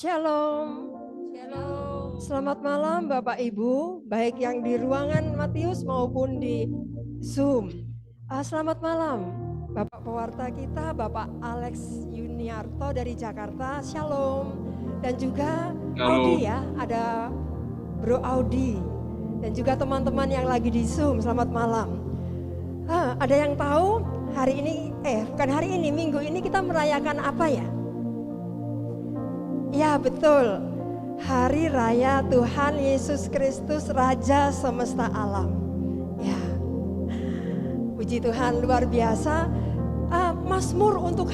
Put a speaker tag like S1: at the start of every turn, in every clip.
S1: Shalom.
S2: Shalom.
S1: Selamat malam Bapak Ibu, baik yang di ruangan Matius maupun di Zoom. Selamat malam Bapak pewarta kita, Bapak Alex Yuniarto dari Jakarta. Shalom. Dan juga Audi ya, ada Bro Audi. Dan juga teman-teman yang lagi di Zoom, selamat malam. Ada yang tahu hari ini, bukan hari ini, minggu ini kita merayakan apa ya? Ya betul, Hari Raya Tuhan Yesus Kristus Raja Semesta Alam. Ya, puji Tuhan luar biasa. Mazmur untuk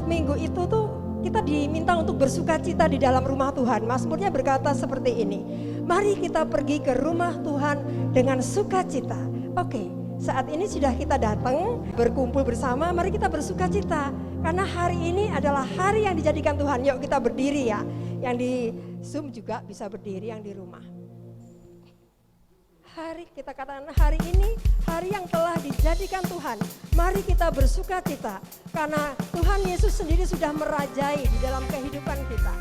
S1: minggu itu tuh kita diminta untuk bersukacita di dalam rumah Tuhan. Mazmurnya berkata seperti ini, mari kita pergi ke rumah Tuhan dengan sukacita. Oke, saat ini sudah kita datang berkumpul bersama, mari kita bersukacita. Karena hari ini adalah hari yang dijadikan Tuhan. Yuk kita berdiri ya. Yang di Zoom juga bisa berdiri yang di rumah. Kita katakan hari ini hari yang telah dijadikan Tuhan. Mari kita bersukacita. Karena Tuhan Yesus sendiri sudah merajai di dalam kehidupan kita.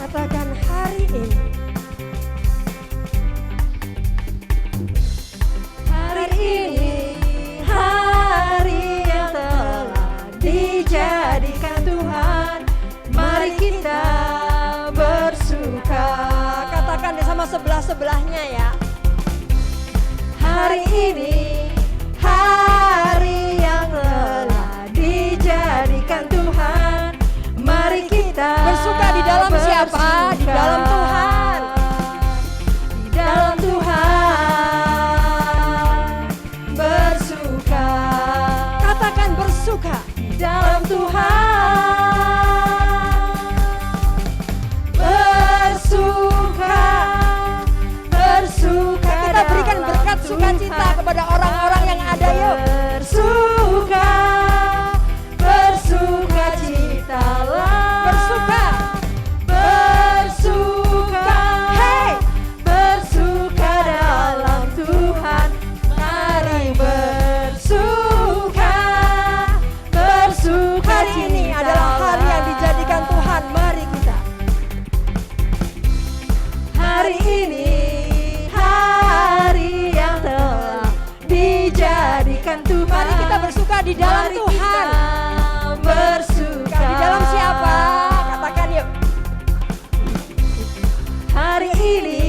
S1: Katakan hari ini. Hari ini hari yang telah dijadikan Tuhan. Mari kita bersuka. Katakan sama sebelah-sebelahnya ya. Hari ini hari yang telah dijadikan Tuhan. Mari kita bersuka di dalam siapa? Di dalam Tuhan. Di dalam Tuhan. Bersuka. Katakan bersuka. Di dalam Tuhan. Bersuka. Bersuka. Kita berikan berkat sukacita kepada orang-orang yang ada yuk. Bersuka. Bersuka citalah. Bersuka. Bersuka. Hey. Bersuka dalam Tuhan. Mari bersuka. Bersuka. Hari ini adalah hari yang dijadikan Tuhan. Mari kita. Hari ini hari yang telah dijadikan Tuhan. Mari kita bersuka di dalam Tuhan. Bersuka di dalam siapa? Katakan yuk. Hari ini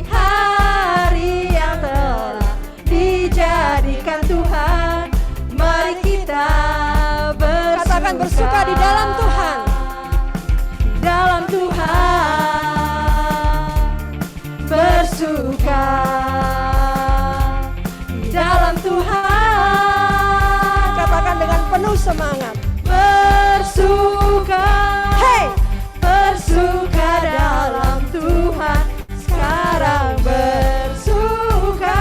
S1: hari yang telah dijadikan Tuhan. Mari kita bersuka. Katakan bersuka di dalam Tuhan. Di dalam Tuhan. Bersuka. Di dalam Tuhan. Katakan dengan penuh semangat. Bersuka, hey, bersuka dalam Tuhan. Sekarang bersuka,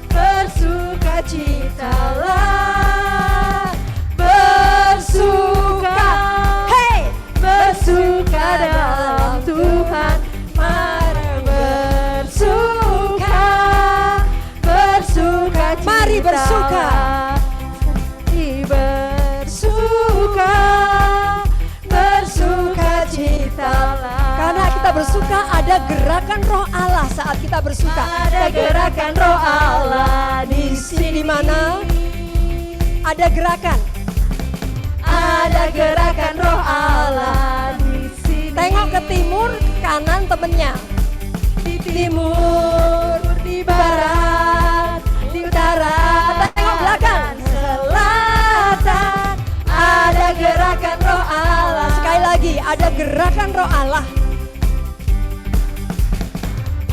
S1: bersuka citalah. Bersuka, hey, bersuka dalam Tuhan. Mari bersuka, bersuka citalah. Mari bersuka. Bersuka citalah. Karena kita bersuka ada gerakan Roh Allah saat kita bersuka. Ada gerakan Roh Allah di sini. Di mana? Ada gerakan. Ada gerakan Roh Allah di sini. Tengok ke timur, kanan temennya. Di timur, di barat, di utara. Tengok belakang. Selatan. Ada gerakan Roh Allah. Sekali lagi, ada gerakan Roh Allah.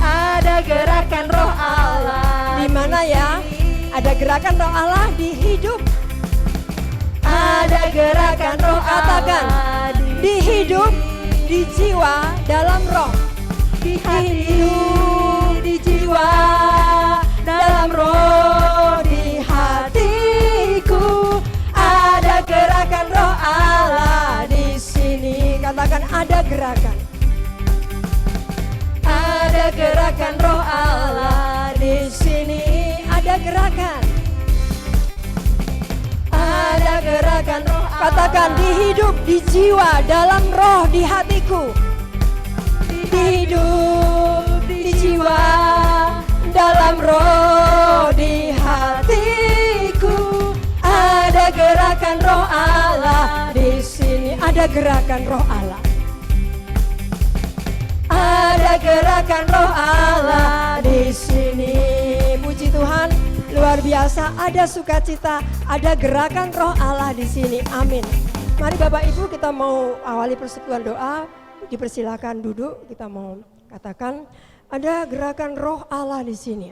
S1: Ada gerakan Roh Allah. Di mana ya? Ada gerakan Roh Allah di hidup. Ada gerakan Roh Allah. Katakan di hidup, di jiwa, dalam roh. Di hati, di jiwa, dalam roh, di hatiku. Ada gerakan Roh Allah di sini. gerakan. Ada gerakan Roh Allah di sini. Ada gerakan. Ada gerakan Roh Allah. Katakan di hidup, di jiwa, dalam roh, di hatiku. Di hidup, di jiwa, dalam roh, di hatiku. Ada gerakan Roh Allah di sini. Ada gerakan Roh Allah. Ada gerakan Roh Allah di sini. Puji Tuhan, luar biasa. Ada sukacita, ada gerakan Roh Allah di sini. Amin. Mari Bapak Ibu, kita mau awali persekutuan doa. Dipersilakan duduk. Kita mau katakan ada gerakan Roh Allah di sini.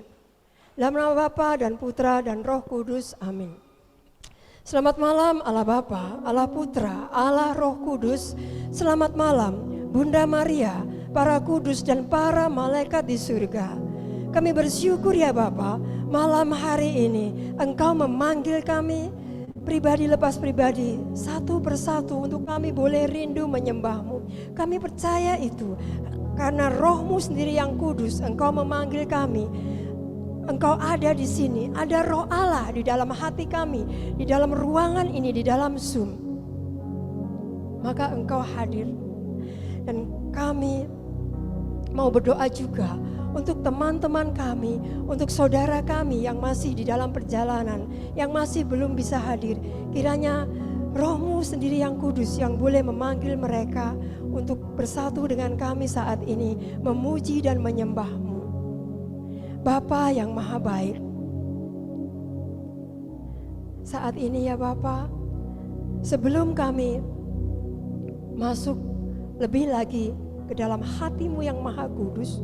S1: Dalam nama Bapa dan Putra dan Roh Kudus. Amin. Selamat malam Allah Bapa, Allah Putra, Allah Roh Kudus. Selamat malam Bunda Maria, para kudus dan para malaikat di surga. Kami bersyukur ya Bapa, malam hari ini Engkau memanggil kami pribadi lepas pribadi, satu persatu untuk kami boleh rindu menyembah-Mu. Kami percaya itu karena Roh-Mu sendiri yang kudus, Engkau memanggil kami. Engkau ada di sini, ada Roh Allah di dalam hati kami, di dalam ruangan ini, di dalam Zoom. Maka Engkau hadir. Dan kami mau berdoa juga untuk teman-teman kami, untuk saudara kami yang masih di dalam perjalanan, yang masih belum bisa hadir. Kiranya Roh-Mu sendiri yang kudus yang boleh memanggil mereka untuk bersatu dengan kami saat ini, memuji dan menyembah-Mu. Bapa yang maha baik, saat ini ya Bapa, sebelum kami masuk lebih lagi ke dalam hati-Mu yang maha kudus,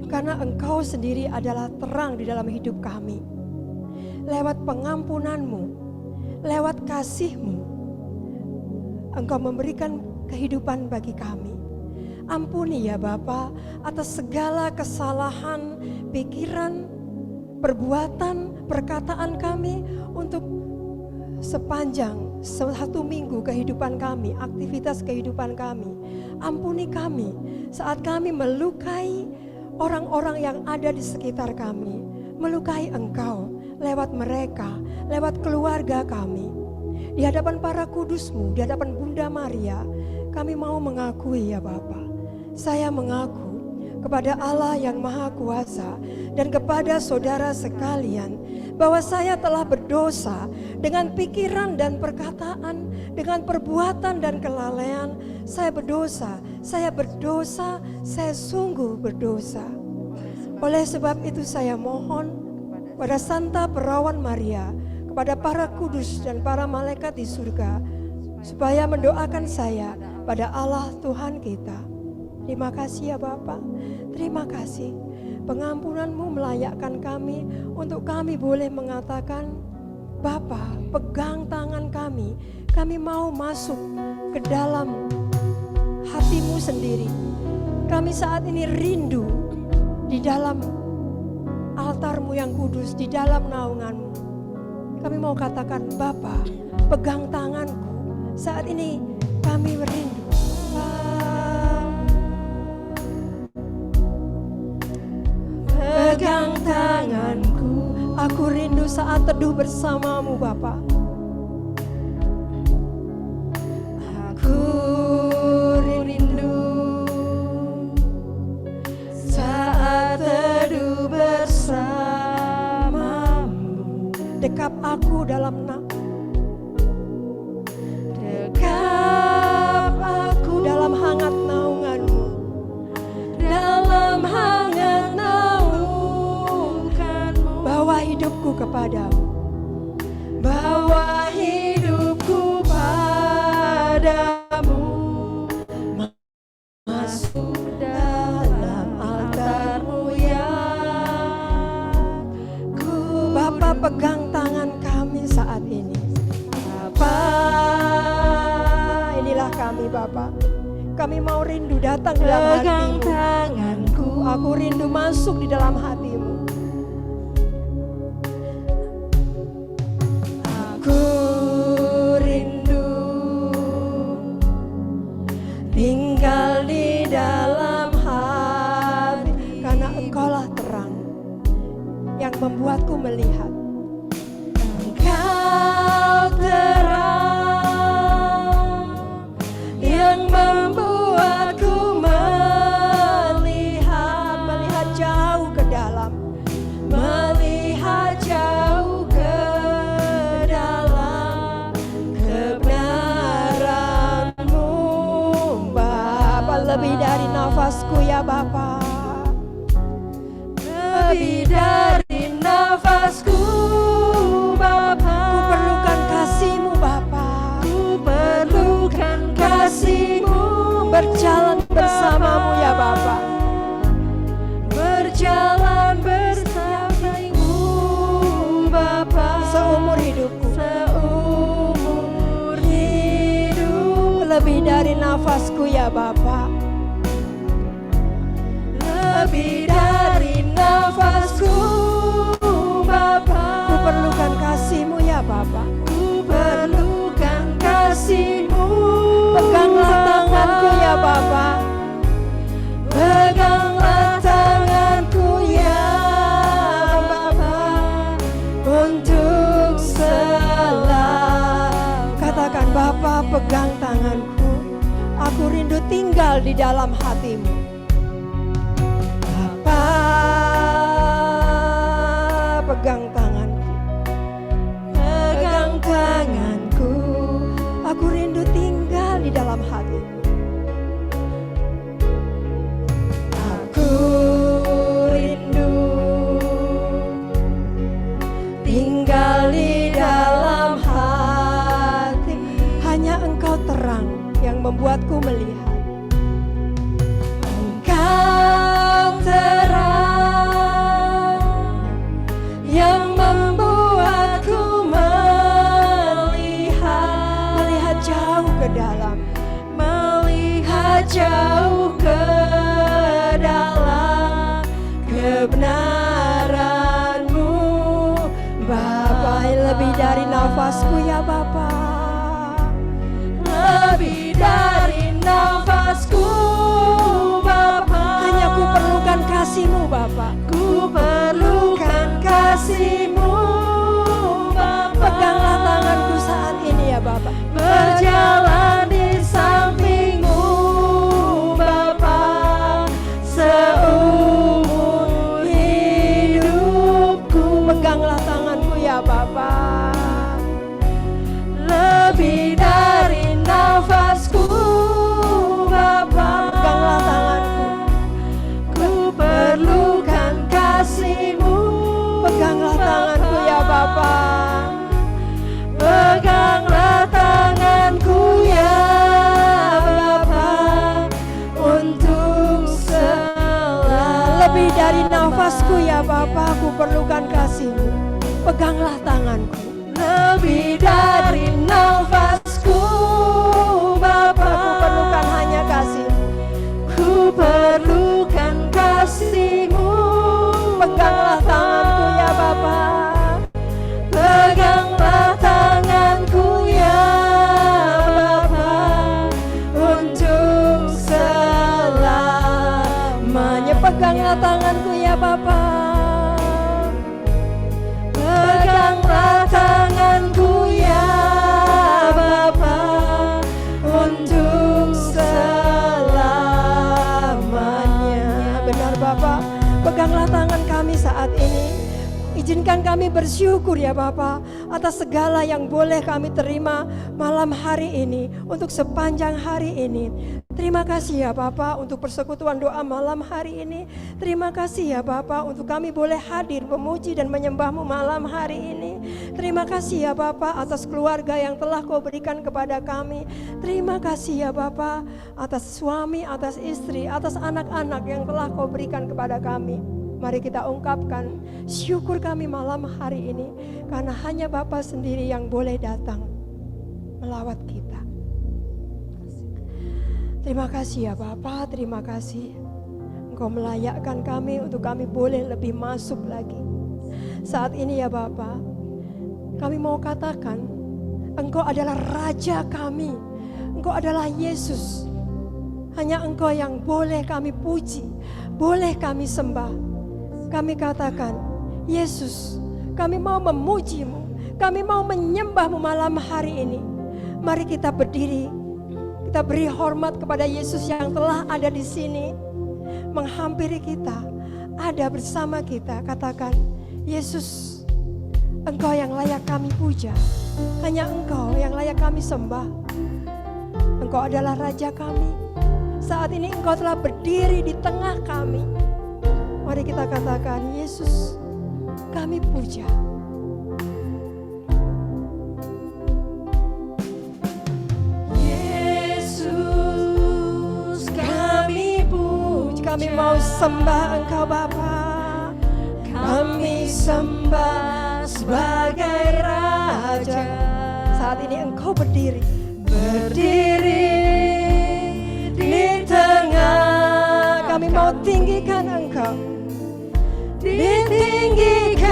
S1: karena Engkau sendiri adalah terang di dalam hidup kami. Lewat pengampunan-Mu, lewat kasih-Mu, Engkau memberikan kehidupan bagi kami. Ampuni ya Bapa atas segala kesalahan, pikiran, perbuatan, perkataan kami untuk sepanjang 1 minggu kehidupan kami, aktivitas kehidupan kami. Ampuni kami saat kami melukai orang-orang yang ada di sekitar kami, melukai Engkau lewat mereka, lewat keluarga kami. Di hadapan para kudus-Mu, di hadapan Bunda Maria, kami mau mengakui ya Bapa, saya mengaku kepada Allah yang Maha Kuasa dan kepada saudara sekalian bahwa saya telah berdosa dengan pikiran dan perkataan, dengan perbuatan dan kelalaian. Saya berdosa, saya sungguh berdosa. Oleh sebab itu saya mohon pada Santa Perawan Maria, kepada para kudus dan para malaikat di surga, supaya mendoakan saya pada Allah Tuhan kita. Terima kasih ya Bapa, terima kasih. Pengampunan-Mu melayakkan kami untuk kami boleh mengatakan, Bapa, pegang tangan kami. Kami mau masuk ke dalam hati-Mu sendiri. Kami saat ini rindu di dalam altar-Mu yang kudus, di dalam naungan-Mu. Kami mau katakan, Bapa, pegang tanganku. Saat ini kami rindu. Pegang tanganku, aku rindu saat teduh bersama-Mu Bapa. Aku rindu saat teduh bersama-Mu. Dekap aku dalam dekap aku dalam hangat naungan-Mu, dalam hangat naungan-Mu. Bawa hidupku kepadamu, bawa hidupku padamu, masuk dalam altar-Mu yang ku. Bapa, pegang tangan kami saat ini. Bapa, inilah kami Bapa. Kami mau rindu datang di dalam hati-Mu. Tanganku, aku rindu masuk di dalam hati-Mu. Aku rindu yang membuatku melihat. Engkau terang yang membuatku melihat jauh ke dalam, melihat jauh ke dalam kebenaran-Mu, Bapa. Lebih dari nafasku ya Bapa, lebih dari nafasku Bapa. Ku perlukan kasih-Mu Bapa, ku perlukan kasih-Mu, berjalan bersama-Mu ya Bapa, berjalan bersama-Mu Bapa, seumur hidupku, seumur hidup. Lebih dari nafasku ya Bapa, lebih dari nafasku Bapa. Ku perlukan kasih-Mu ya Bapa, ku perlukan kasih-Mu. Peganglah tanganku ya Bapa, peganglah tanganku ya Bapa, untuk selalu. Katakan, Bapa, pegang tanganku, aku rindu tinggal di dalam hati-Mu. Pegang tanganku, pegang tanganku, aku rindu tinggal di dalam hati-Mu. Aku rindu tinggal di dalam hati. Hanya Engkau terang yang membuatku melihat. Engkau terang yang membuatku melihat jauh ke dalam, melihat jauh ke dalam kebenaran-Mu Bapa. Lebih dari nafasku ya Bapa, lebih dari nafasku Bapa. Hanya ku perlukan kasih-Mu Bapa, ku perlukan kasih-Mu Bapa. Peganglah tanganku saat ini ya Bapa, berjalan di samping-Mu Bapa, seumur hidupku. Peganglah tanganku ya Bapa, lebih dari nafasku Bapa. Peganglah tanganku, ku perlukan kasih-Mu. Peganglah tanganku ya Bapa, peganglah tanganku ya Bapa, untuk selalu. Lebih dari nafasku ya Bapa, ku perlukan kasih-Mu. Peganglah tanganku, lebih dari nafasku Bapa, ku perlukan hanya kasih-Mu. Ku perlukan kasih-Mu. Peganglah tanganku ya Bapa, peganglah tanganku ya Bapa, untuk selamanya. Peganglah tanganku ya Bapa, peganglah tanganku ya Bapa, untuk selamanya. Benar Bapa, peganglah tangan kami saat ini. Izinkan kami bersyukur ya Bapa atas segala yang boleh kami terima malam hari ini, untuk sepanjang hari ini. Terima kasih ya Bapa untuk persekutuan doa malam hari ini. Terima kasih ya Bapa untuk kami boleh hadir memuji dan menyembah-Mu malam hari ini. Terima kasih ya Bapa atas keluarga yang telah Kau berikan kepada kami. Terima kasih ya Bapa atas suami, atas istri, atas anak-anak yang telah Kau berikan kepada kami. Mari kita ungkapkan syukur kami malam hari ini, karena hanya Bapa sendiri yang boleh datang melawat kita. Terima kasih ya Bapa, terima kasih. Engkau melayakkan kami untuk kami boleh lebih masuk lagi. Saat ini ya Bapa, kami mau katakan, Engkau adalah Raja kami. Engkau adalah Yesus. Hanya Engkau yang boleh kami puji, boleh kami sembah. Kami katakan, Yesus, kami mau memuji-Mu, kami mau menyembah-Mu malam hari ini. Mari kita berdiri, kita beri hormat kepada Yesus yang telah ada di sini, menghampiri kita, ada bersama kita. Katakan, Yesus, Engkau yang layak kami puja, hanya Engkau yang layak kami sembah. Engkau adalah Raja kami. Saat ini Engkau telah berdiri di tengah kami. Mari kita katakan, Yesus, kami puja. Yesus, kami puja. Kami mau sembah Engkau Bapa. Kami sembah sebagai Raja. Saat ini Engkau berdiri di tengah. Kami mau tinggikan Engkau, ditinggikan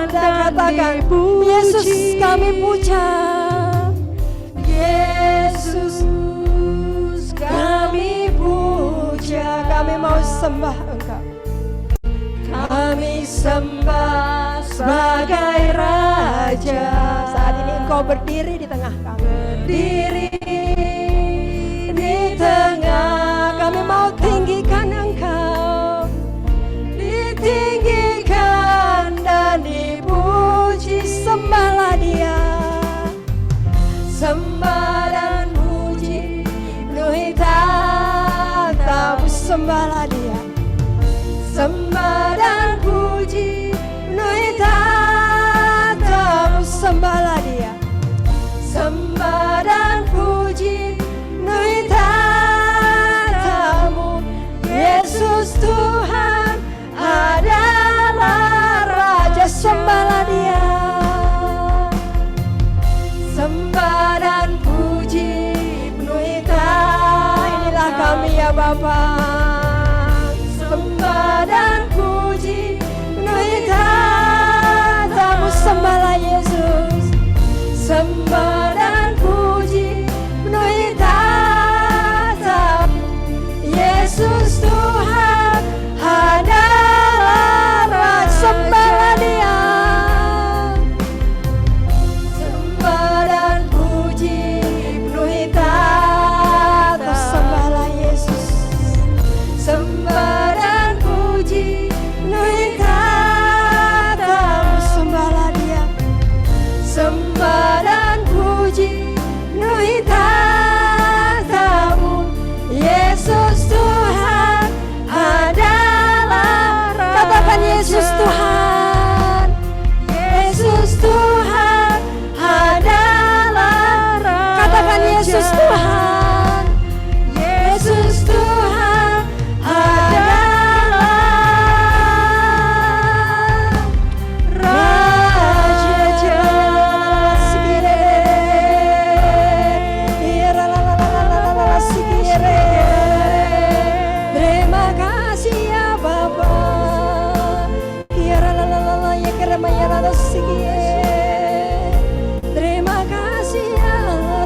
S1: dan katakan, Yesus kami puja. Yesus kami puja. Kami mau sembah Engkau. Kami sembah sebagai Raja. Saat ini Engkau berdiri di tengah kami. Berdiri di tengah. Kami mau tinggikan Engkau, ditinggikan dan dipuji. Sembahlah Dia, sembah dan puji penuhi tatamu. Sembahlah Dia, sembah dan puji penuhi tatamu. Sembahlah Dia, sembah dan puji penuhi tatamu. Yesus Tuhan adalah Raja. Sembahlah Dia, sembah dan puji penuhi tatamu. Inilah kami ya Bapa, sembah dan puji penuhi tatamu. Sembahlah Yesus, sembah dan puji penuhi tatamu. Yesus Tuhan adalah Raja. Sembahlah Dia, sembah dan puji penuhi tatamu. Sembahlah Yesus, sembah dan puji penuhi tatamu. Sembahlah Dia, sembah dan puji penuhi tatamu. Yesus Tuhan adalah Raja. Katakan Yesus Tuhan, Yesus Tuhan adalah Raja. Katakan Yesus Tuhan, Yesus Tuhan adalah Raja. Terima kasih ya Bapa. Terima kasih ya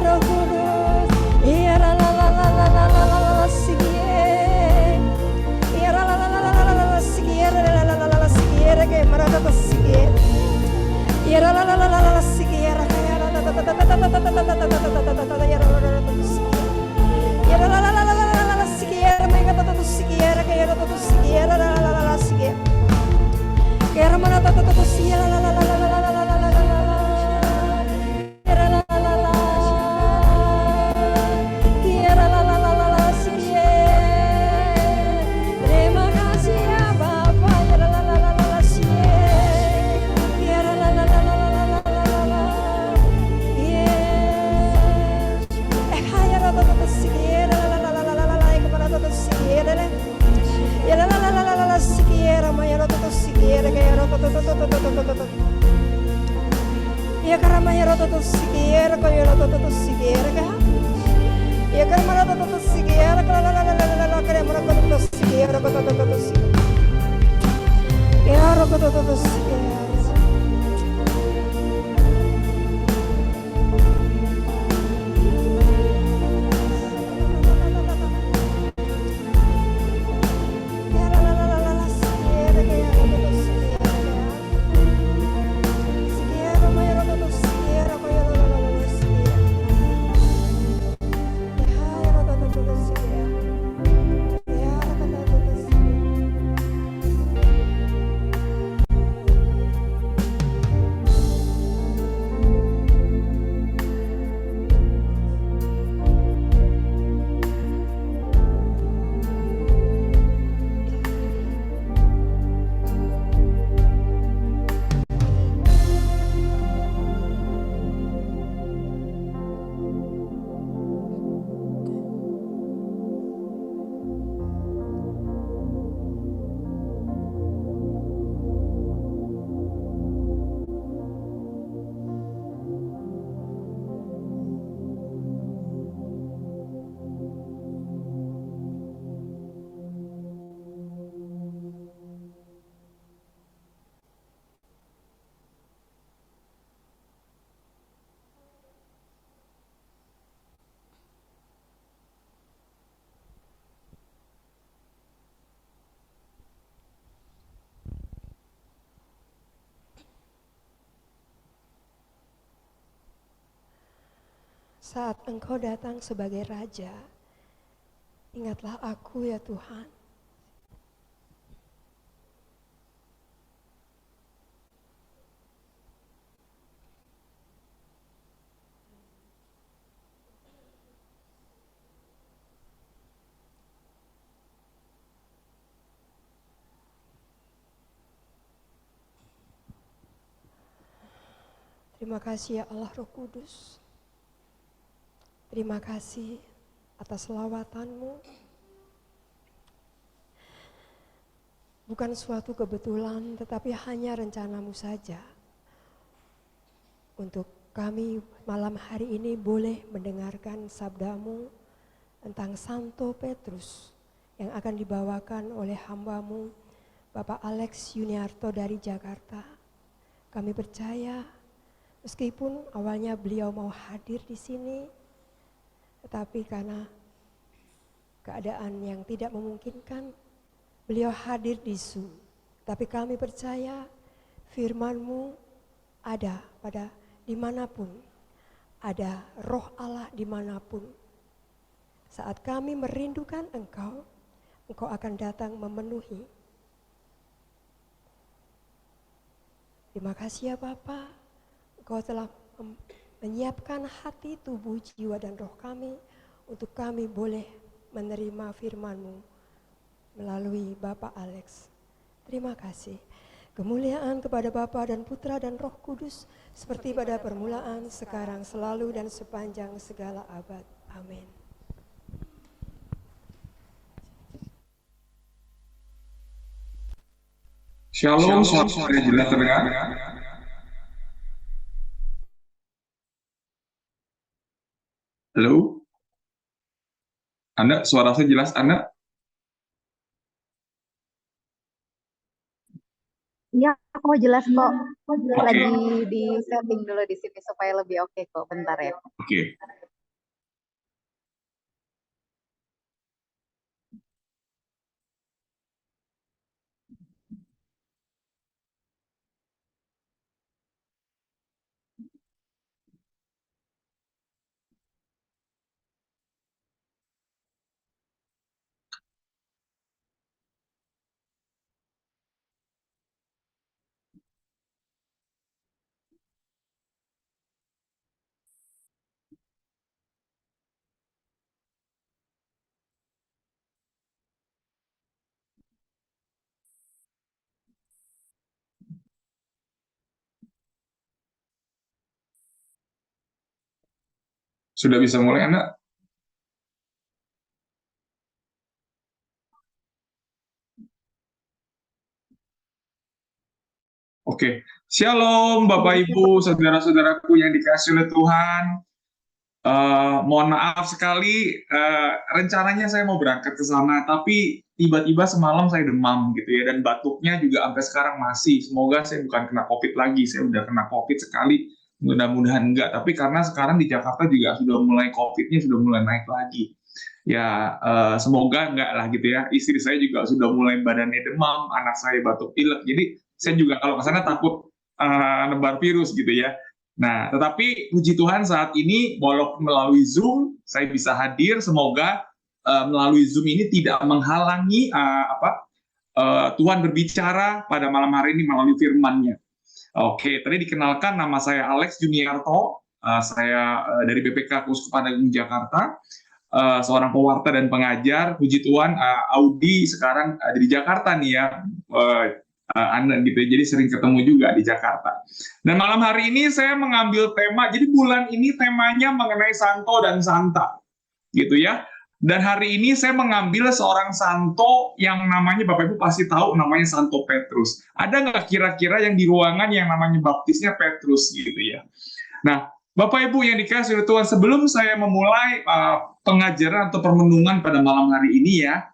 S1: Roh Kudus. Terima kasih ya Bapa. Ya karamaya roto to sikiera ko yo roto to sikiera ka. Ya karamaya roto to sikiera ka la karamaya roto to sikiera ko to sikiera. Ya roto to sikiera. saat Engkau datang sebagai Raja, ingatlah aku ya Tuhan. Terima kasih ya Allah Roh Kudus. Terima kasih atas selawatan-Mu. Bukan suatu kebetulan, tetapi hanya rencana-Mu saja. Untuk kami malam hari ini boleh mendengarkan sabda-Mu tentang Santo Petrus yang akan dibawakan oleh hamba-Mu, Bapak Alex Yuniarto dari Jakarta. Kami percaya, meskipun awalnya beliau mau hadir di sini, tetapi karena keadaan yang tidak memungkinkan, beliau hadir di Zoom. Tapi kami percaya firman-Mu ada pada dimanapun, ada roh Allah dimanapun. Saat kami merindukan Engkau, Engkau akan datang memenuhi. Terima kasih ya Bapa, Engkau telah menyiapkan hati, tubuh, jiwa, dan roh kami untuk kami boleh menerima firman-Mu melalui Bapak Alex. Terima kasih. Kemuliaan kepada Bapa dan Putra dan Roh Kudus seperti pada permulaan, sekarang, selalu, dan sepanjang segala abad. Amin.
S2: Shalom, suara jelas terdengar. Halo? Anda, suara saya jelas, Anda?
S3: Iya, aku jelas kok.
S2: Oke.
S3: Lagi di setting dulu di sini supaya lebih oke kok. Bentar ya.
S2: Oke. Sudah bisa mulai, Anda? Oke. Shalom, Bapak Ibu, saudara-saudaraku yang dikasihi oleh Tuhan. Mohon maaf sekali, rencananya saya mau berangkat ke sana, tapi tiba-tiba semalam saya demam gitu ya, dan batuknya juga sampai sekarang masih. Semoga saya bukan kena COVID lagi, saya udah kena COVID sekali, mudah-mudahan enggak. Tapi karena sekarang di Jakarta juga sudah mulai COVID-nya sudah mulai naik lagi. Ya, semoga enggak lah gitu ya. Istri saya juga sudah mulai badannya demam, anak saya batuk pilek. Jadi saya juga kalau ke sana takut nebar virus gitu ya. Nah, tetapi puji Tuhan saat ini walaupun melalui Zoom saya bisa hadir. Semoga melalui Zoom ini tidak menghalangi Tuhan berbicara pada malam hari ini melalui firman-Nya. Oke, tadi dikenalkan, nama saya Alex Juniarto. Saya dari BPK Keuskupan Agung Jakarta, seorang pewarta dan pengajar. Puji Tuhan, Audi sekarang ada di Jakarta nih ya. Anda gitu ya, jadi sering ketemu juga di Jakarta. Dan malam hari ini saya mengambil tema, jadi bulan ini temanya mengenai Santo dan Santa, gitu ya. Dan hari ini saya mengambil seorang Santo yang namanya, Bapak Ibu pasti tahu namanya Santo Petrus. Ada nggak kira-kira yang di ruangan yang namanya baptisnya Petrus gitu ya. Nah, Bapak Ibu yang dikasihi oleh Tuhan, sebelum saya memulai pengajaran atau permenungan pada malam hari ini ya,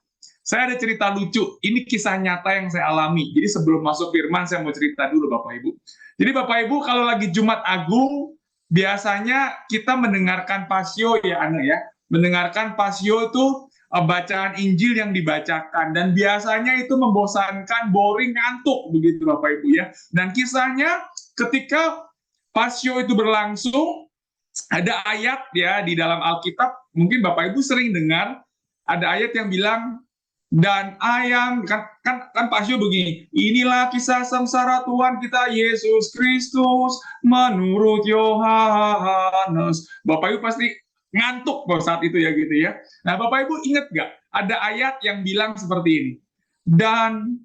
S2: saya ada cerita lucu. Ini kisah nyata yang saya alami. Jadi sebelum masuk firman, saya mau cerita dulu Bapak Ibu. Jadi Bapak Ibu, kalau lagi Jumat Agung, biasanya kita mendengarkan pasio ya, Ana ya. Mendengarkan pasio itu bacaan Injil yang dibacakan. Dan biasanya itu membosankan, boring, ngantuk begitu Bapak Ibu ya. Dan kisahnya ketika pasio itu berlangsung, Ada ayat ya di dalam Alkitab, mungkin Bapak Ibu sering dengar, ada ayat yang bilang, dan ayam, kan Pasio begini, inilah kisah sengsara Tuhan kita Yesus Kristus menurut Yohanes. Bapak Ibu pasti ngantuk saat itu ya gitu ya. Nah Bapak Ibu ingat gak, ada ayat yang bilang seperti ini, dan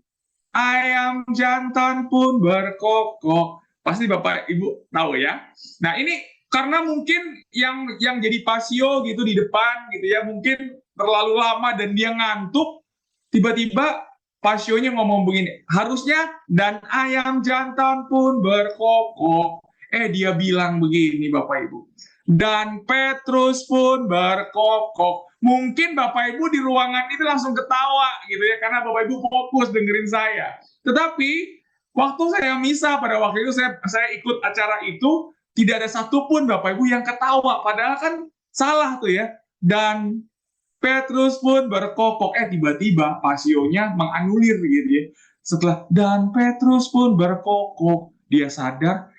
S2: ayam jantan pun berkokok. Pasti Bapak Ibu tahu ya. Nah ini karena mungkin yang jadi Pasio gitu di depan gitu ya, mungkin terlalu lama dan dia ngantuk, tiba-tiba Pasionya ngomong begini, harusnya dan ayam jantan pun berkokok. Dia bilang begini Bapak Ibu, dan Petrus pun berkokok. Mungkin Bapak Ibu di ruangan itu langsung ketawa gitu ya, karena Bapak Ibu fokus dengerin saya. Tetapi waktu saya misa pada waktu itu, saya ikut acara itu, tidak ada satupun Bapak Ibu yang ketawa, padahal kan salah tuh ya. Dan Petrus pun berkokok, tiba-tiba Pasionya menganulir gitu ya. Setelah dan Petrus pun berkokok, dia sadar,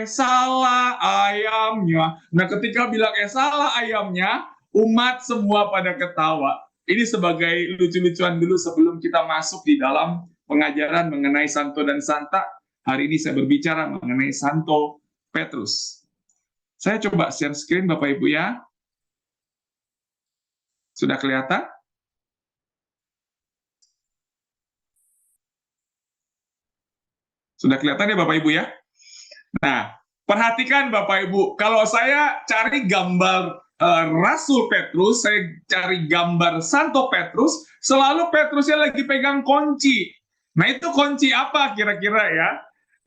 S2: salah ayamnya. Nah ketika bilang salah ayamnya, umat semua pada ketawa. Ini sebagai lucu-lucuan dulu sebelum kita masuk di dalam pengajaran mengenai Santo dan Santa. Hari ini saya berbicara mengenai Santo Petrus. Saya coba share screen Bapak Ibu ya. Sudah kelihatan? Sudah kelihatan ya Bapak Ibu ya? Nah, perhatikan Bapak Ibu, kalau saya cari gambar Rasul Petrus, saya cari gambar Santo Petrus, selalu Petrusnya lagi pegang kunci. Nah, itu kunci apa kira-kira ya?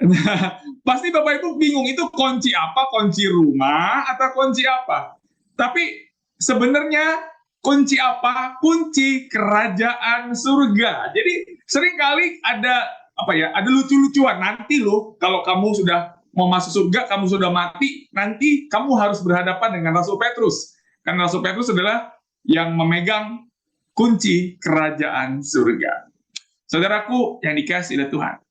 S2: Nah, pasti Bapak Ibu bingung, itu kunci apa? Kunci rumah atau kunci apa? Tapi sebenarnya kunci apa? Kunci kerajaan surga. Jadi seringkali ada ada lucu-lucuan. Nanti loh, kalau kamu sudah mau masuk surga, kamu sudah mati, nanti kamu harus berhadapan dengan Rasul Petrus. Karena Rasul Petrus adalah yang memegang kunci kerajaan surga. Saudaraku yang dikasihi oleh Tuhan,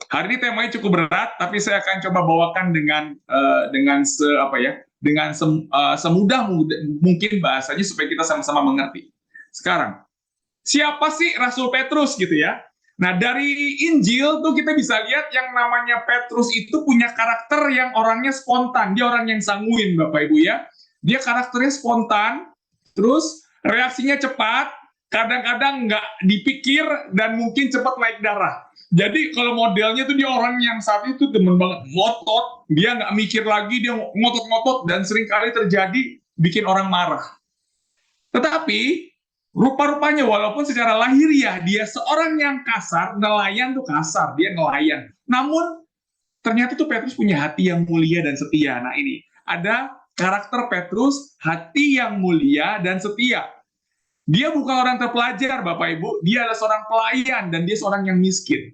S2: hari ini temanya cukup berat, tapi saya akan coba bawakan dengan semudah mungkin bahasanya supaya kita sama-sama mengerti. Sekarang, siapa sih Rasul Petrus gitu ya? Nah, dari Injil tuh kita bisa lihat yang namanya Petrus itu punya karakter yang orangnya spontan. Dia orang yang sanguin, Bapak Ibu ya. Dia karakternya spontan, terus reaksinya cepat, kadang-kadang nggak dipikir, dan mungkin cepat naik darah. Jadi kalau modelnya tuh dia orang yang saat itu demen banget ngotot, dia nggak mikir lagi, dia ngotot-ngotot, dan seringkali terjadi bikin orang marah. Tetapi rupa-rupanya walaupun secara lahiriah dia seorang yang kasar, nelayan tuh kasar, dia nelayan. Namun ternyata tuh Petrus punya hati yang mulia dan setia. Nah ini, ada karakter Petrus, hati yang mulia dan setia. Dia bukan orang terpelajar Bapak Ibu, dia adalah seorang pelayan dan dia seorang yang miskin.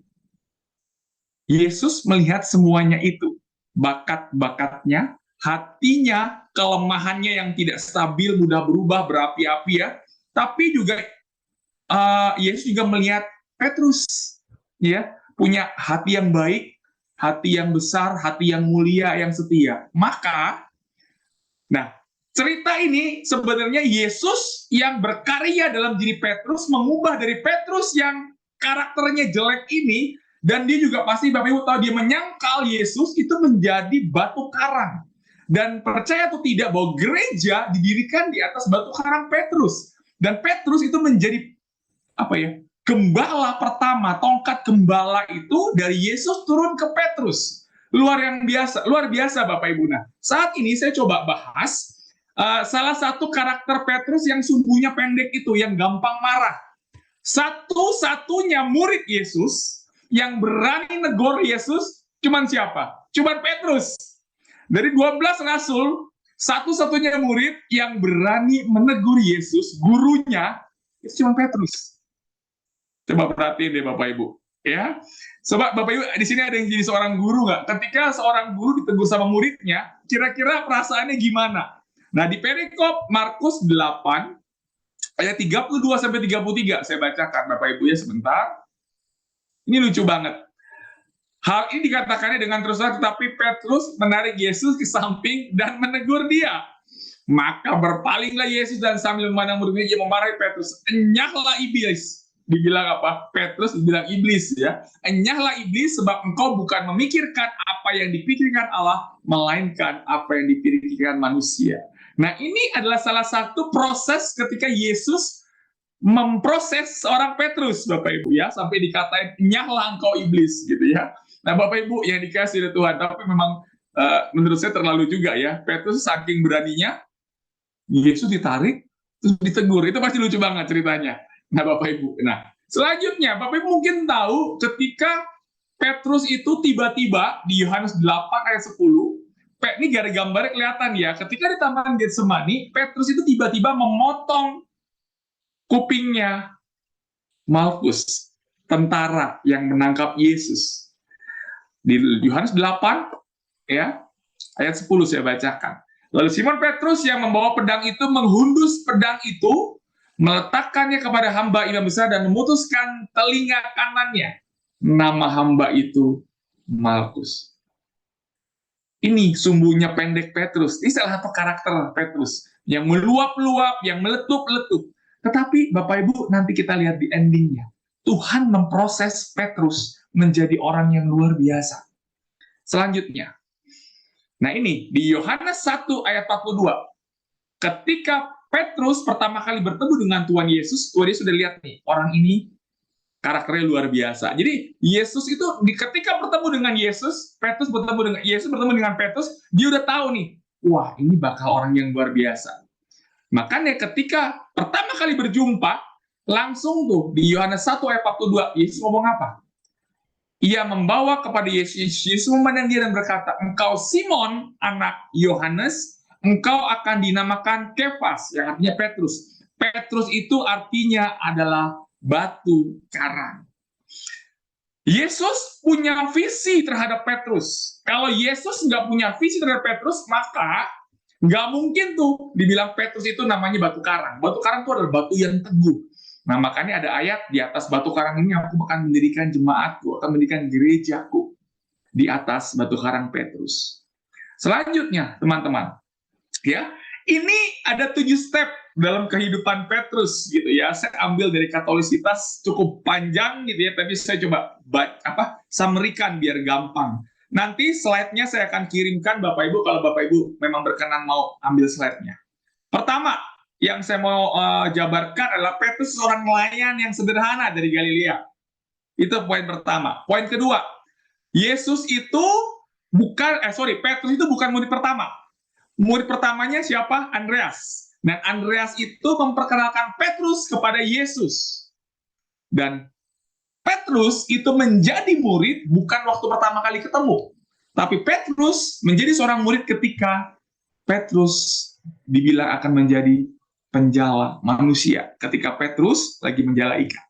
S2: Yesus melihat semuanya itu, bakat-bakatnya, hatinya, kelemahannya yang tidak stabil, mudah berubah, berapi-api ya. Tapi juga Yesus juga melihat Petrus, ya, punya hati yang baik, hati yang besar, hati yang mulia, yang setia. Maka, nah, cerita ini sebenarnya Yesus yang berkarya dalam diri Petrus, mengubah dari Petrus yang karakternya jelek ini, dan dia juga pasti Bapak Ibu tahu dia menyangkal Yesus itu menjadi batu karang. Dan percaya atau tidak bahwa gereja didirikan di atas batu karang Petrus. Dan Petrus itu menjadi gembala pertama, tongkat gembala itu dari Yesus turun ke Petrus. Luar biasa Bapak Ibu. Nah, saat ini saya coba bahas salah satu karakter Petrus yang sumbunya pendek itu, yang gampang marah. Satu-satunya murid Yesus yang berani negor Yesus cuman siapa? Cuman Petrus. Dari 12 rasul, satu-satunya murid yang berani menegur Yesus, gurunya, itu cuma Petrus. Coba perhatiin deh Bapak Ibu. Ya, coba Bapak Ibu, di sini ada yang jadi seorang guru nggak? Ketika seorang guru ditegur sama muridnya, kira-kira perasaannya gimana? Nah, di perikop Markus 8, ayat 32-33, saya bacakan Bapak Ibu ya sebentar. Ini lucu banget. Hal ini dikatakannya dengan terus terang, tetapi Petrus menarik Yesus ke samping dan menegur dia. Maka berpalinglah Yesus dan sambil memandang murid-muridnya ia memarahi Petrus. Enyahlah iblis. Dibilang apa? Petrus dibilang iblis ya. Enyahlah iblis sebab engkau bukan memikirkan apa yang dipikirkan Allah, melainkan apa yang dipikirkan manusia. Nah, ini adalah salah satu proses ketika Yesus memproses seorang Petrus, Bapak Ibu ya, sampai dikatain nyahlah engkau iblis gitu ya. Nah, Bapak Ibu yang dikasih oleh Tuhan, tapi memang menurut saya terlalu juga ya. Petrus saking beraninya, Yesus ditarik terus ditegur. Itu pasti lucu banget ceritanya. Nah, Bapak Ibu. Nah, selanjutnya Bapak Ibu mungkin tahu ketika Petrus itu tiba-tiba di Yohanes 8 ayat 10, ini gara gambarnya kelihatan ya, ketika di Taman Getsemani, Petrus itu tiba-tiba memotong kupingnya Malkus, tentara yang menangkap Yesus. Di Yohanes 8 ya, ayat 10 saya bacakan. Lalu Simon Petrus yang membawa pedang itu menghundus pedang itu, meletakkannya kepada hamba imam besar dan memutuskan telinga kanannya. Nama hamba itu Malkus. Ini sumbunya pendek Petrus. Ini salah satu karakter Petrus yang meluap-luap, yang meletup-letup. Tetapi Bapak Ibu nanti kita lihat di endingnya. Tuhan memproses Petrus menjadi orang yang luar biasa. Selanjutnya. Nah ini di Yohanes 1 ayat 42. Ketika Petrus pertama kali bertemu dengan Tuhan Yesus sudah lihat nih, orang ini karakternya luar biasa. Jadi Yesus itu ketika bertemu dengan Yesus, Petrus bertemu dengan Yesus, bertemu dengan Petrus, dia udah tahu nih, wah ini bakal orang yang luar biasa. Makanya ketika pertama kali berjumpa, langsung tuh di Yohanes 1 ayat 42, Yesus ngomong apa? Ia membawa kepada Yesus, Yesus memandang dia dan berkata, engkau Simon, anak Yohanes, engkau akan dinamakan Kefas, yang artinya Petrus. Petrus itu artinya adalah batu karang. Yesus punya visi terhadap Petrus. Kalau Yesus nggak punya visi terhadap Petrus, maka nggak mungkin tuh dibilang Petrus itu namanya batu karang. Batu karang itu adalah batu yang teguh. Nah, makanya ada ayat di atas batu karang ini aku akan mendirikan jemaatku, akan mendirikan gerejaku di atas batu karang Petrus. Selanjutnya, teman-teman, ya, ini ada 7 step dalam kehidupan Petrus gitu ya. Saya ambil dari Katolisitas cukup panjang gitu ya, tapi saya coba summary-kan biar gampang. Nanti slide-nya saya akan kirimkan Bapak Ibu kalau Bapak Ibu memang berkenan mau ambil slide-nya. Pertama, yang saya mau jabarkan adalah Petrus seorang nelayan yang sederhana dari Galilea. Itu poin pertama. Poin kedua, Petrus itu bukan murid pertama. Murid pertamanya siapa? Andreas. Dan Andreas itu memperkenalkan Petrus kepada Yesus. Dan Petrus itu menjadi murid bukan waktu pertama kali ketemu. Tapi Petrus menjadi seorang murid ketika Petrus dibilang akan menjadi penjala manusia ketika Petrus lagi menjala ikan.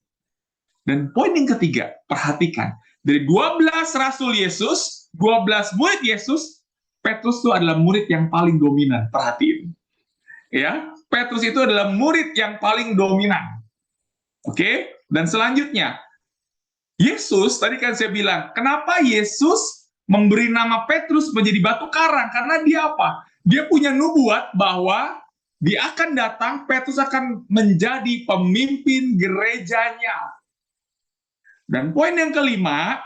S2: Dan poin yang ketiga, perhatikan, dari 12 rasul Yesus, 12 murid Yesus, Petrus itu adalah murid yang paling dominan. Perhatiin. Ya, Petrus itu adalah murid yang paling dominan. Oke? Dan selanjutnya, Yesus, tadi kan saya bilang, kenapa Yesus memberi nama Petrus menjadi batu karang? Karena dia apa? Dia punya nubuat bahwa dia akan datang, Petrus akan menjadi pemimpin gerejanya. Dan poin yang kelima,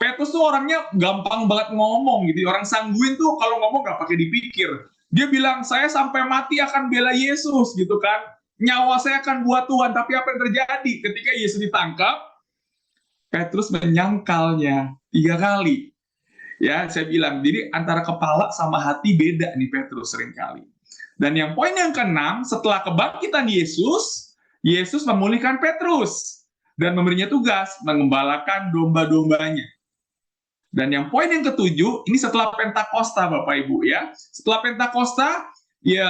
S2: Petrus tuh orangnya gampang banget ngomong gitu. Orang sanguin tuh kalau ngomong gak pakai dipikir. Dia bilang, saya sampai mati akan bela Yesus gitu kan. Nyawa saya akan buat Tuhan. Tapi apa yang terjadi ketika Yesus ditangkap? Petrus menyangkalnya 3 kali. Ya, saya bilang, jadi antara kepala sama hati beda nih Petrus seringkali. Dan yang poin yang keenam, setelah kebangkitan Yesus, Yesus memulihkan Petrus dan memberinya tugas mengembalakan domba-dombanya. Dan yang poin yang ketujuh, ini setelah Pentakosta Bapak Ibu ya. Setelah Pentakosta, ya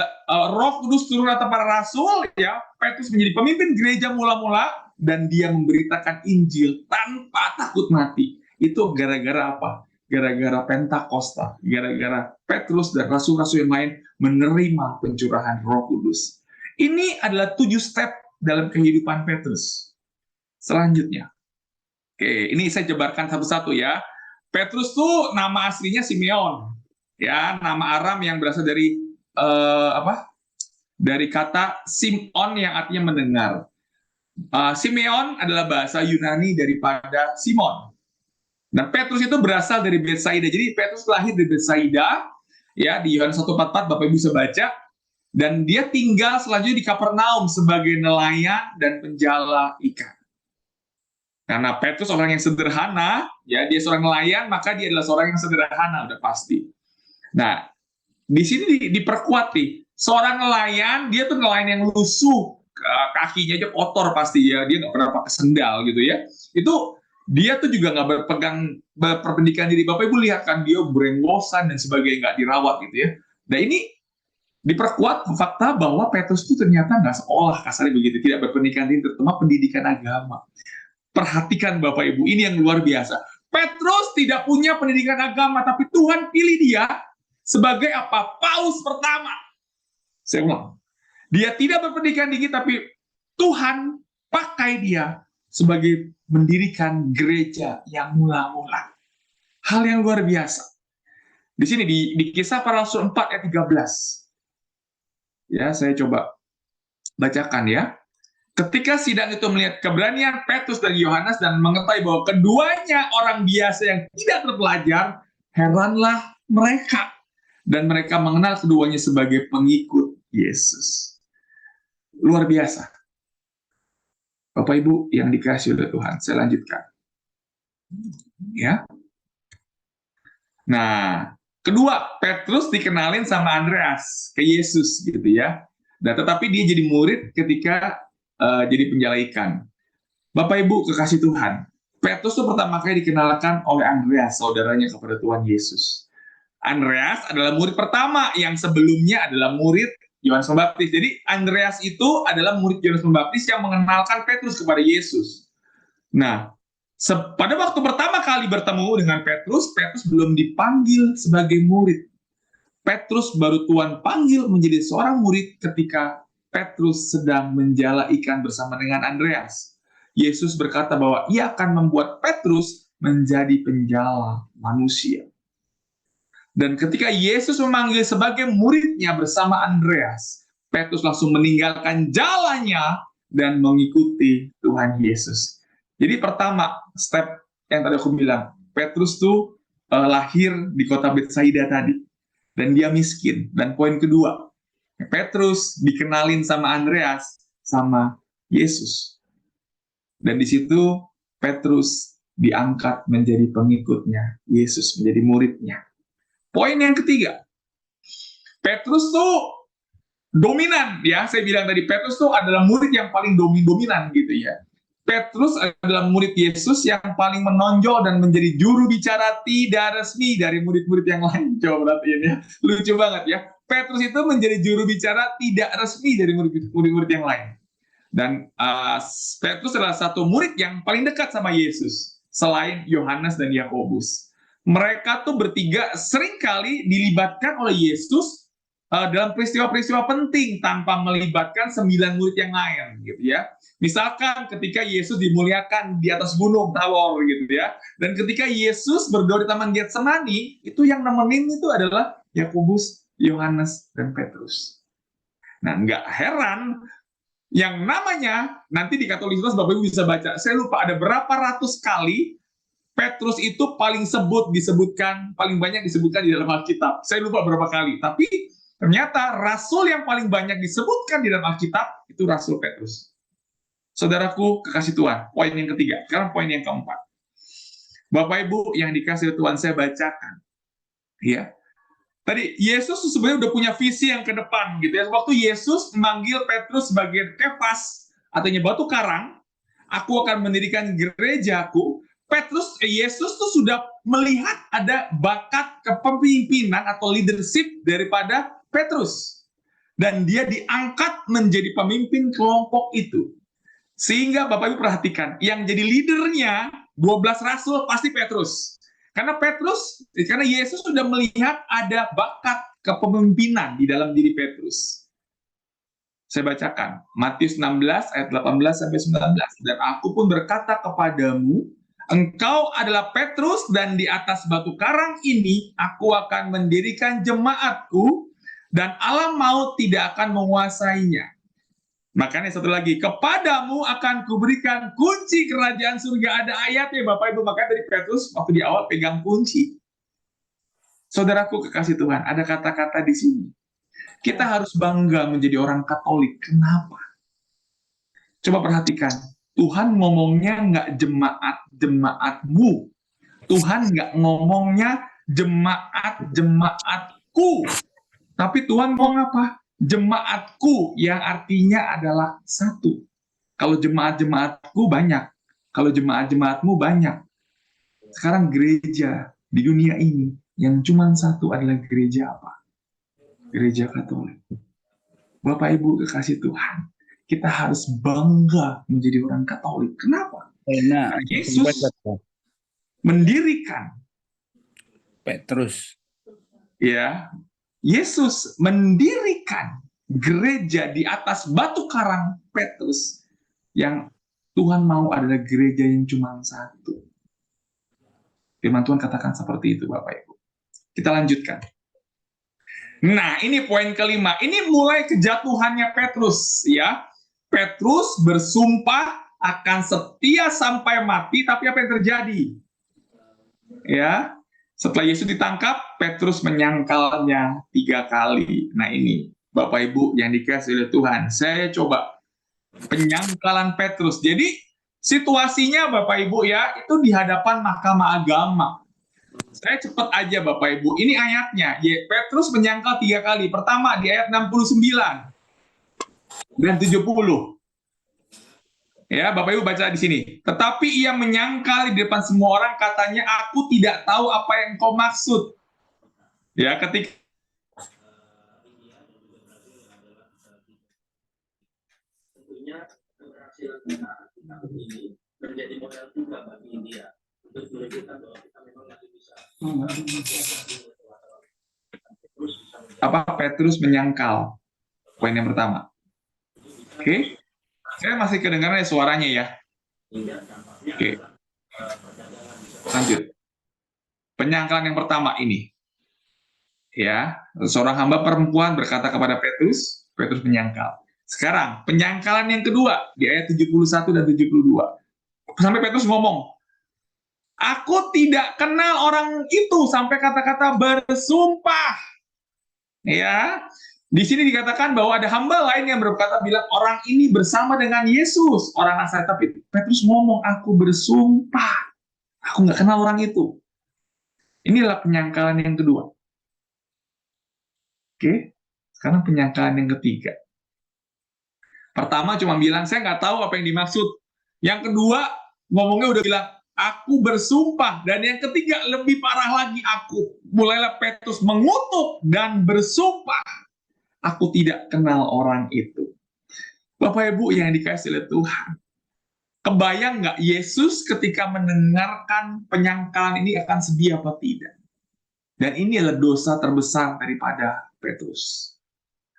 S2: Roh Kudus turun atas para rasul ya, Petrus menjadi pemimpin gereja mula-mula dan dia memberitakan Injil tanpa takut mati. Itu gara-gara apa? Gara-gara Pentakosta, gara-gara Petrus dan rasul-rasul yang lain menerima pencurahan Roh Kudus. Ini adalah 7 step dalam kehidupan Petrus. Selanjutnya, oke, ini saya jabarkan satu-satu ya. Petrus tuh nama aslinya Simeon, ya, nama Aram yang berasal dari dari kata Simon yang artinya mendengar. Simeon adalah bahasa Yunani daripada Simon. Dan Petrus itu berasal dari Betsaida. Jadi Petrus lahir di Betsaida, ya, di Yohanes 1:44 Bapak Ibu bisa baca. Dan dia tinggal selanjutnya di Kapernaum sebagai nelayan dan penjala ikan. Karena Petrus orang yang sederhana, ya, dia seorang nelayan, maka dia adalah seorang yang sederhana, udah pasti. Nah, di sini diperkuat nih, seorang nelayan, dia tuh nelayan yang lusuh, kakinya aja kotor pasti ya, dia nggak pernah pakai sendal gitu ya. Itu dia tuh juga nggak berpendidikan diri. Bapak Ibu lihat kan, dia berenggosan dan sebagainya, nggak dirawat gitu ya. Nah ini diperkuat fakta bahwa Petrus itu ternyata nggak sekolah, kasarnya begitu, tidak berpendidikan diri, terutama pendidikan agama. Perhatikan Bapak Ibu, ini yang luar biasa. Petrus tidak punya pendidikan agama, tapi Tuhan pilih dia sebagai apa? Paus pertama. Saya ulang. Dia tidak berpendidikan tinggi, tapi Tuhan pakai dia sebagai mendirikan gereja yang mula-mula. Hal yang luar biasa. Di sini di Kisah Para Rasul 4 ayat 13. Ya, saya coba bacakan ya. Ketika sidang itu melihat keberanian Petrus dan Yohanes dan mengetahui bahwa keduanya orang biasa yang tidak terpelajar, heranlah mereka. Dan mereka mengenal keduanya sebagai pengikut Yesus. Luar biasa. Bapak Ibu yang dikasihi oleh Tuhan, saya lanjutkan. Ya. Nah, kedua, Petrus dikenalin sama Andreas ke Yesus gitu ya. Dan tetapi dia jadi murid ketika jadi penjala ikan. Bapak Ibu kekasih Tuhan, Petrus itu pertama kali dikenalkan oleh Andreas, saudaranya kepada Tuhan Yesus. Andreas adalah murid pertama yang sebelumnya adalah murid Yohanes Pembaptis. Jadi Andreas itu adalah murid Yohanes Pembaptis yang mengenalkan Petrus kepada Yesus. Nah, pada waktu pertama kali bertemu dengan Petrus, Petrus belum dipanggil sebagai murid. Petrus baru Tuhan panggil menjadi seorang murid ketika Petrus sedang menjala ikan bersama dengan Andreas. Yesus berkata bahwa ia akan membuat Petrus menjadi penjala manusia. Dan ketika Yesus memanggil sebagai muridnya bersama Andreas, Petrus langsung meninggalkan jalannya dan mengikuti Tuhan Yesus. Jadi pertama, step yang tadi aku bilang, Petrus tuh lahir di kota Betsaida tadi. Dan dia miskin. Dan poin kedua, Petrus dikenalin sama Andreas, sama Yesus. Dan di situ Petrus diangkat menjadi pengikutnya, Yesus menjadi muridnya. Poin yang ketiga, Petrus tuh dominan, ya. Saya bilang tadi, Petrus tuh adalah murid yang paling dominan gitu ya. Petrus adalah murid Yesus yang paling menonjol dan menjadi juru bicara tidak resmi dari murid-murid yang lain. Coba perhatiin ya, lucu banget ya. Petrus itu menjadi juru bicara tidak resmi dari murid-murid yang lain. Dan Petrus adalah satu murid yang paling dekat sama Yesus, selain Yohanes dan Yakobus. Mereka tuh bertiga seringkali dilibatkan oleh Yesus dalam peristiwa-peristiwa penting tanpa melibatkan 9 murid yang lain, gitu ya. Misalkan ketika Yesus dimuliakan di atas gunung Tabor, gitu ya. Dan ketika Yesus berdoa di Taman Getsemani, itu yang nemenin itu adalah Yakobus, Yohanes, dan Petrus. Nah, nggak heran yang namanya nanti di Katolikus Bapak Ibu bisa baca. Saya lupa ada berapa ratus kali Petrus itu paling banyak disebutkan di dalam Alkitab. Saya lupa berapa kali, tapi ternyata rasul yang paling banyak disebutkan di dalam Alkitab itu Rasul Petrus. Saudaraku kekasih Tuhan, poin yang ketiga. Sekarang poin yang keempat. Bapak Ibu yang dikasih Tuhan, saya bacakan. Ya. Tadi Yesus sebenarnya udah punya visi yang ke depan gitu ya. Waktu Yesus memanggil Petrus sebagai Kefas, artinya batu karang, aku akan mendirikan gerejaku. Yesus tuh sudah melihat ada bakat kepemimpinan atau leadership daripada Petrus. Dan dia diangkat menjadi pemimpin kelompok itu. Sehingga Bapak Ibu perhatikan, yang jadi leadernya 12 rasul pasti Petrus. Karena Yesus sudah melihat ada bakat kepemimpinan di dalam diri Petrus. Saya bacakan, Matius 16 ayat 18 sampai 19. Dan aku pun berkata kepadamu, Engkau adalah Petrus dan di atas batu karang ini aku akan mendirikan jemaatku dan alam maut tidak akan menguasainya. Makanya satu lagi, kepadamu akan kuberikan kunci kerajaan surga. Ada ayatnya Bapak Ibu, makanya dari Petrus waktu di awal pegang kunci. Saudaraku kekasih Tuhan, ada kata-kata di sini. Kita harus bangga menjadi orang Katolik. Kenapa? Coba perhatikan, Tuhan ngomongnya nggak jemaat-jemaatmu. Tuhan nggak ngomongnya jemaat-jemaatku. Tapi Tuhan ngomong apa? Jemaatku, yang artinya adalah satu. Kalau jemaat-jemaatku banyak. Kalau jemaat-jemaatmu banyak. Sekarang gereja di dunia ini yang cuma satu adalah gereja apa? Gereja Katolik. Bapak Ibu kekasih Tuhan, kita harus bangga menjadi orang Katolik. Kenapa? Karena Yesus mendirikan
S4: Petrus.
S2: Ya, Yesus mendirikan gereja di atas batu karang Petrus. Yang Tuhan mau adalah gereja yang cuma satu. Firman Tuhan katakan seperti itu, Bapak Ibu. Kita lanjutkan. Nah, ini poin kelima. Ini mulai kejatuhannya Petrus, ya. Petrus bersumpah akan setia sampai mati, tapi apa yang terjadi? Ya, setelah Yesus ditangkap, Petrus menyangkalnya 3 kali. Nah ini, Bapak Ibu yang dikasih oleh Tuhan, saya coba penyangkalan Petrus. Jadi situasinya Bapak Ibu ya, itu di hadapan mahkamah agama. Saya cepat aja Bapak Ibu, ini ayatnya. Petrus menyangkal 3 kali. Pertama di ayat 69 dan 70. Ya, Bapak Ibu baca di sini. Tetapi ia menyangkal di depan semua orang, katanya, aku tidak tahu apa yang kau maksud. Ya, ketika ini menjadi modal juga bagi India untuk menunjukkan bahwa kita memang masih bisa. Apa Petrus menyangkal? Poin yang pertama. Oke. Saya masih kedengaran ya suaranya ya. Oke. Lanjut. Penyangkalan yang pertama ini. Ya, seorang hamba perempuan berkata kepada Petrus, Petrus menyangkal. Sekarang, penyangkalan yang kedua di ayat 71 dan 72. Sampai Petrus ngomong, aku tidak kenal orang itu, sampai kata-kata bersumpah. Ya, di sini dikatakan bahwa ada hamba lain yang berkata bilang orang ini bersama dengan Yesus, orang Nazaret. Tapi Petrus ngomong, aku bersumpah, aku nggak kenal orang itu. Inilah penyangkalan yang kedua. Oke, sekarang penyangkalan yang ketiga. Pertama cuma bilang, saya nggak tahu apa yang dimaksud. Yang kedua, ngomongnya udah bilang, aku bersumpah. Dan yang ketiga, lebih parah lagi, mulailah Petrus mengutuk dan bersumpah. Aku tidak kenal orang itu. Bapak Ibu yang dikasih oleh Tuhan, kebayang nggak Yesus ketika mendengarkan penyangkalan ini akan sedih apa tidak? Dan ini adalah dosa terbesar daripada Petrus.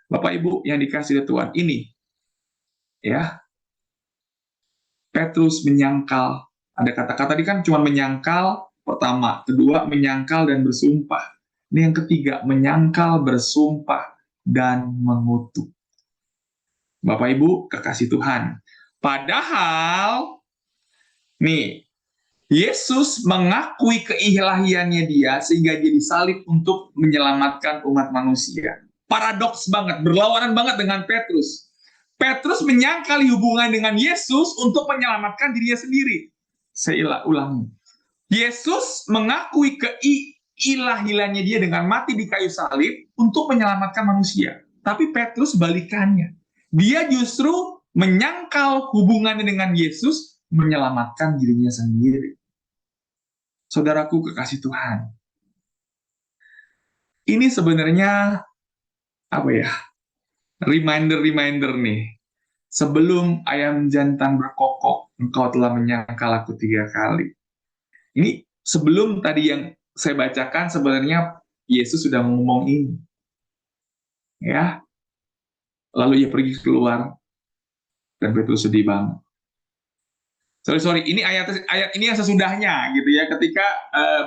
S2: Bapak Ibu yang dikasih oleh Tuhan, ini ya, Petrus menyangkal. Ada kata-kata tadi kan cuma menyangkal pertama, kedua menyangkal dan bersumpah. Ini yang ketiga, menyangkal, bersumpah, dan mengutuk. Bapak Ibu kekasih Tuhan. Padahal nih, Yesus mengakui keilahiannya dia sehingga dia disalib untuk menyelamatkan umat manusia. Paradoks banget, berlawanan banget dengan Petrus. Petrus menyangkali hubungan dengan Yesus untuk menyelamatkan dirinya sendiri. Saya ulangi. Yesus mengakui keilahiannya dia dengan mati di kayu salib untuk menyelamatkan manusia. Tapi Petrus balikannya. Dia justru menyangkal hubungannya dengan Yesus menyelamatkan dirinya sendiri. Saudaraku kekasih Tuhan. Ini sebenarnya apa ya? Reminder nih. Sebelum ayam jantan berkokok, engkau telah menyangkal aku 3 kali. Ini sebelum tadi yang saya bacakan sebenarnya Yesus sudah ngomong ini. Ya. Lalu ia pergi keluar dan Petrus sedih banget. Sorry, ini ayat ini yang sesudahnya gitu ya, ketika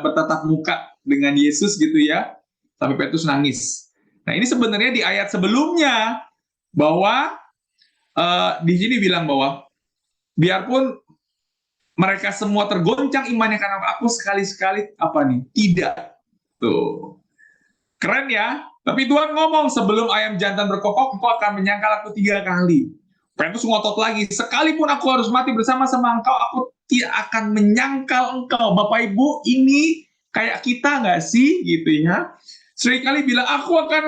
S2: bertatap muka dengan Yesus gitu ya, sampai Petrus nangis. Nah ini sebenarnya di ayat sebelumnya bahwa di sini bilang bahwa biarpun mereka semua tergoncang imannya karena aku, sekali-sekali apa nih? Tidak. Tuh. Keren ya. Tapi Tuhan ngomong, sebelum ayam jantan berkokok, engkau akan menyangkal aku 3 kali. Petrus ngotot lagi, sekalipun aku harus mati bersama-sama engkau, aku tidak akan menyangkal engkau. Bapak Ibu, ini kayak kita nggak sih? Gitu ya. Seringkali bilang, aku akan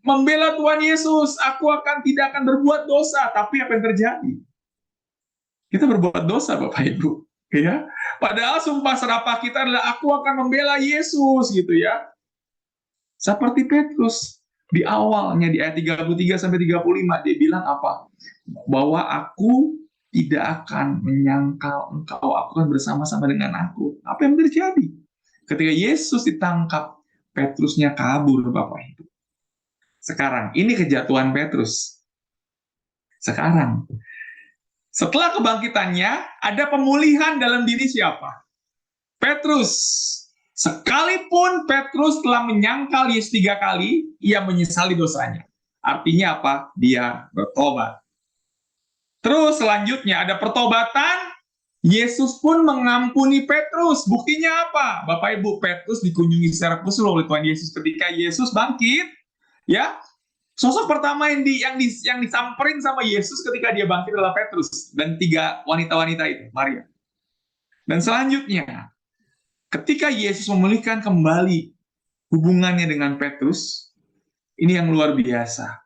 S2: membela Tuhan Yesus, aku tidak akan berbuat dosa. Tapi apa yang terjadi? Kita berbuat dosa, Bapak Ibu. Ya, padahal sumpah serapah kita adalah aku akan membela Yesus gitu ya. Seperti Petrus di awalnya di ayat 33 sampai 35 dia bilang apa? Bahwa aku tidak akan menyangkal engkau, aku akan bersama-sama dengan aku. Apa yang terjadi? Ketika Yesus ditangkap, Petrusnya kabur, Bapak Ibu. Sekarang ini kejatuhan Petrus. Sekarang setelah kebangkitannya, ada pemulihan dalam diri siapa? Petrus. Sekalipun Petrus telah menyangkal Yesus 3 kali, ia menyesali dosanya. Artinya apa? Dia bertobat. Terus selanjutnya ada pertobatan, Yesus pun mengampuni Petrus. Buktinya apa? Bapak Ibu, Petrus dikunjungi secara khusus oleh Tuhan Yesus ketika Yesus bangkit. Ya, sosok pertama yang disamperin sama Yesus ketika dia bangkit adalah Petrus dan 3 wanita-wanita itu, Maria. Dan selanjutnya, ketika Yesus memulihkan kembali hubungannya dengan Petrus, ini yang luar biasa.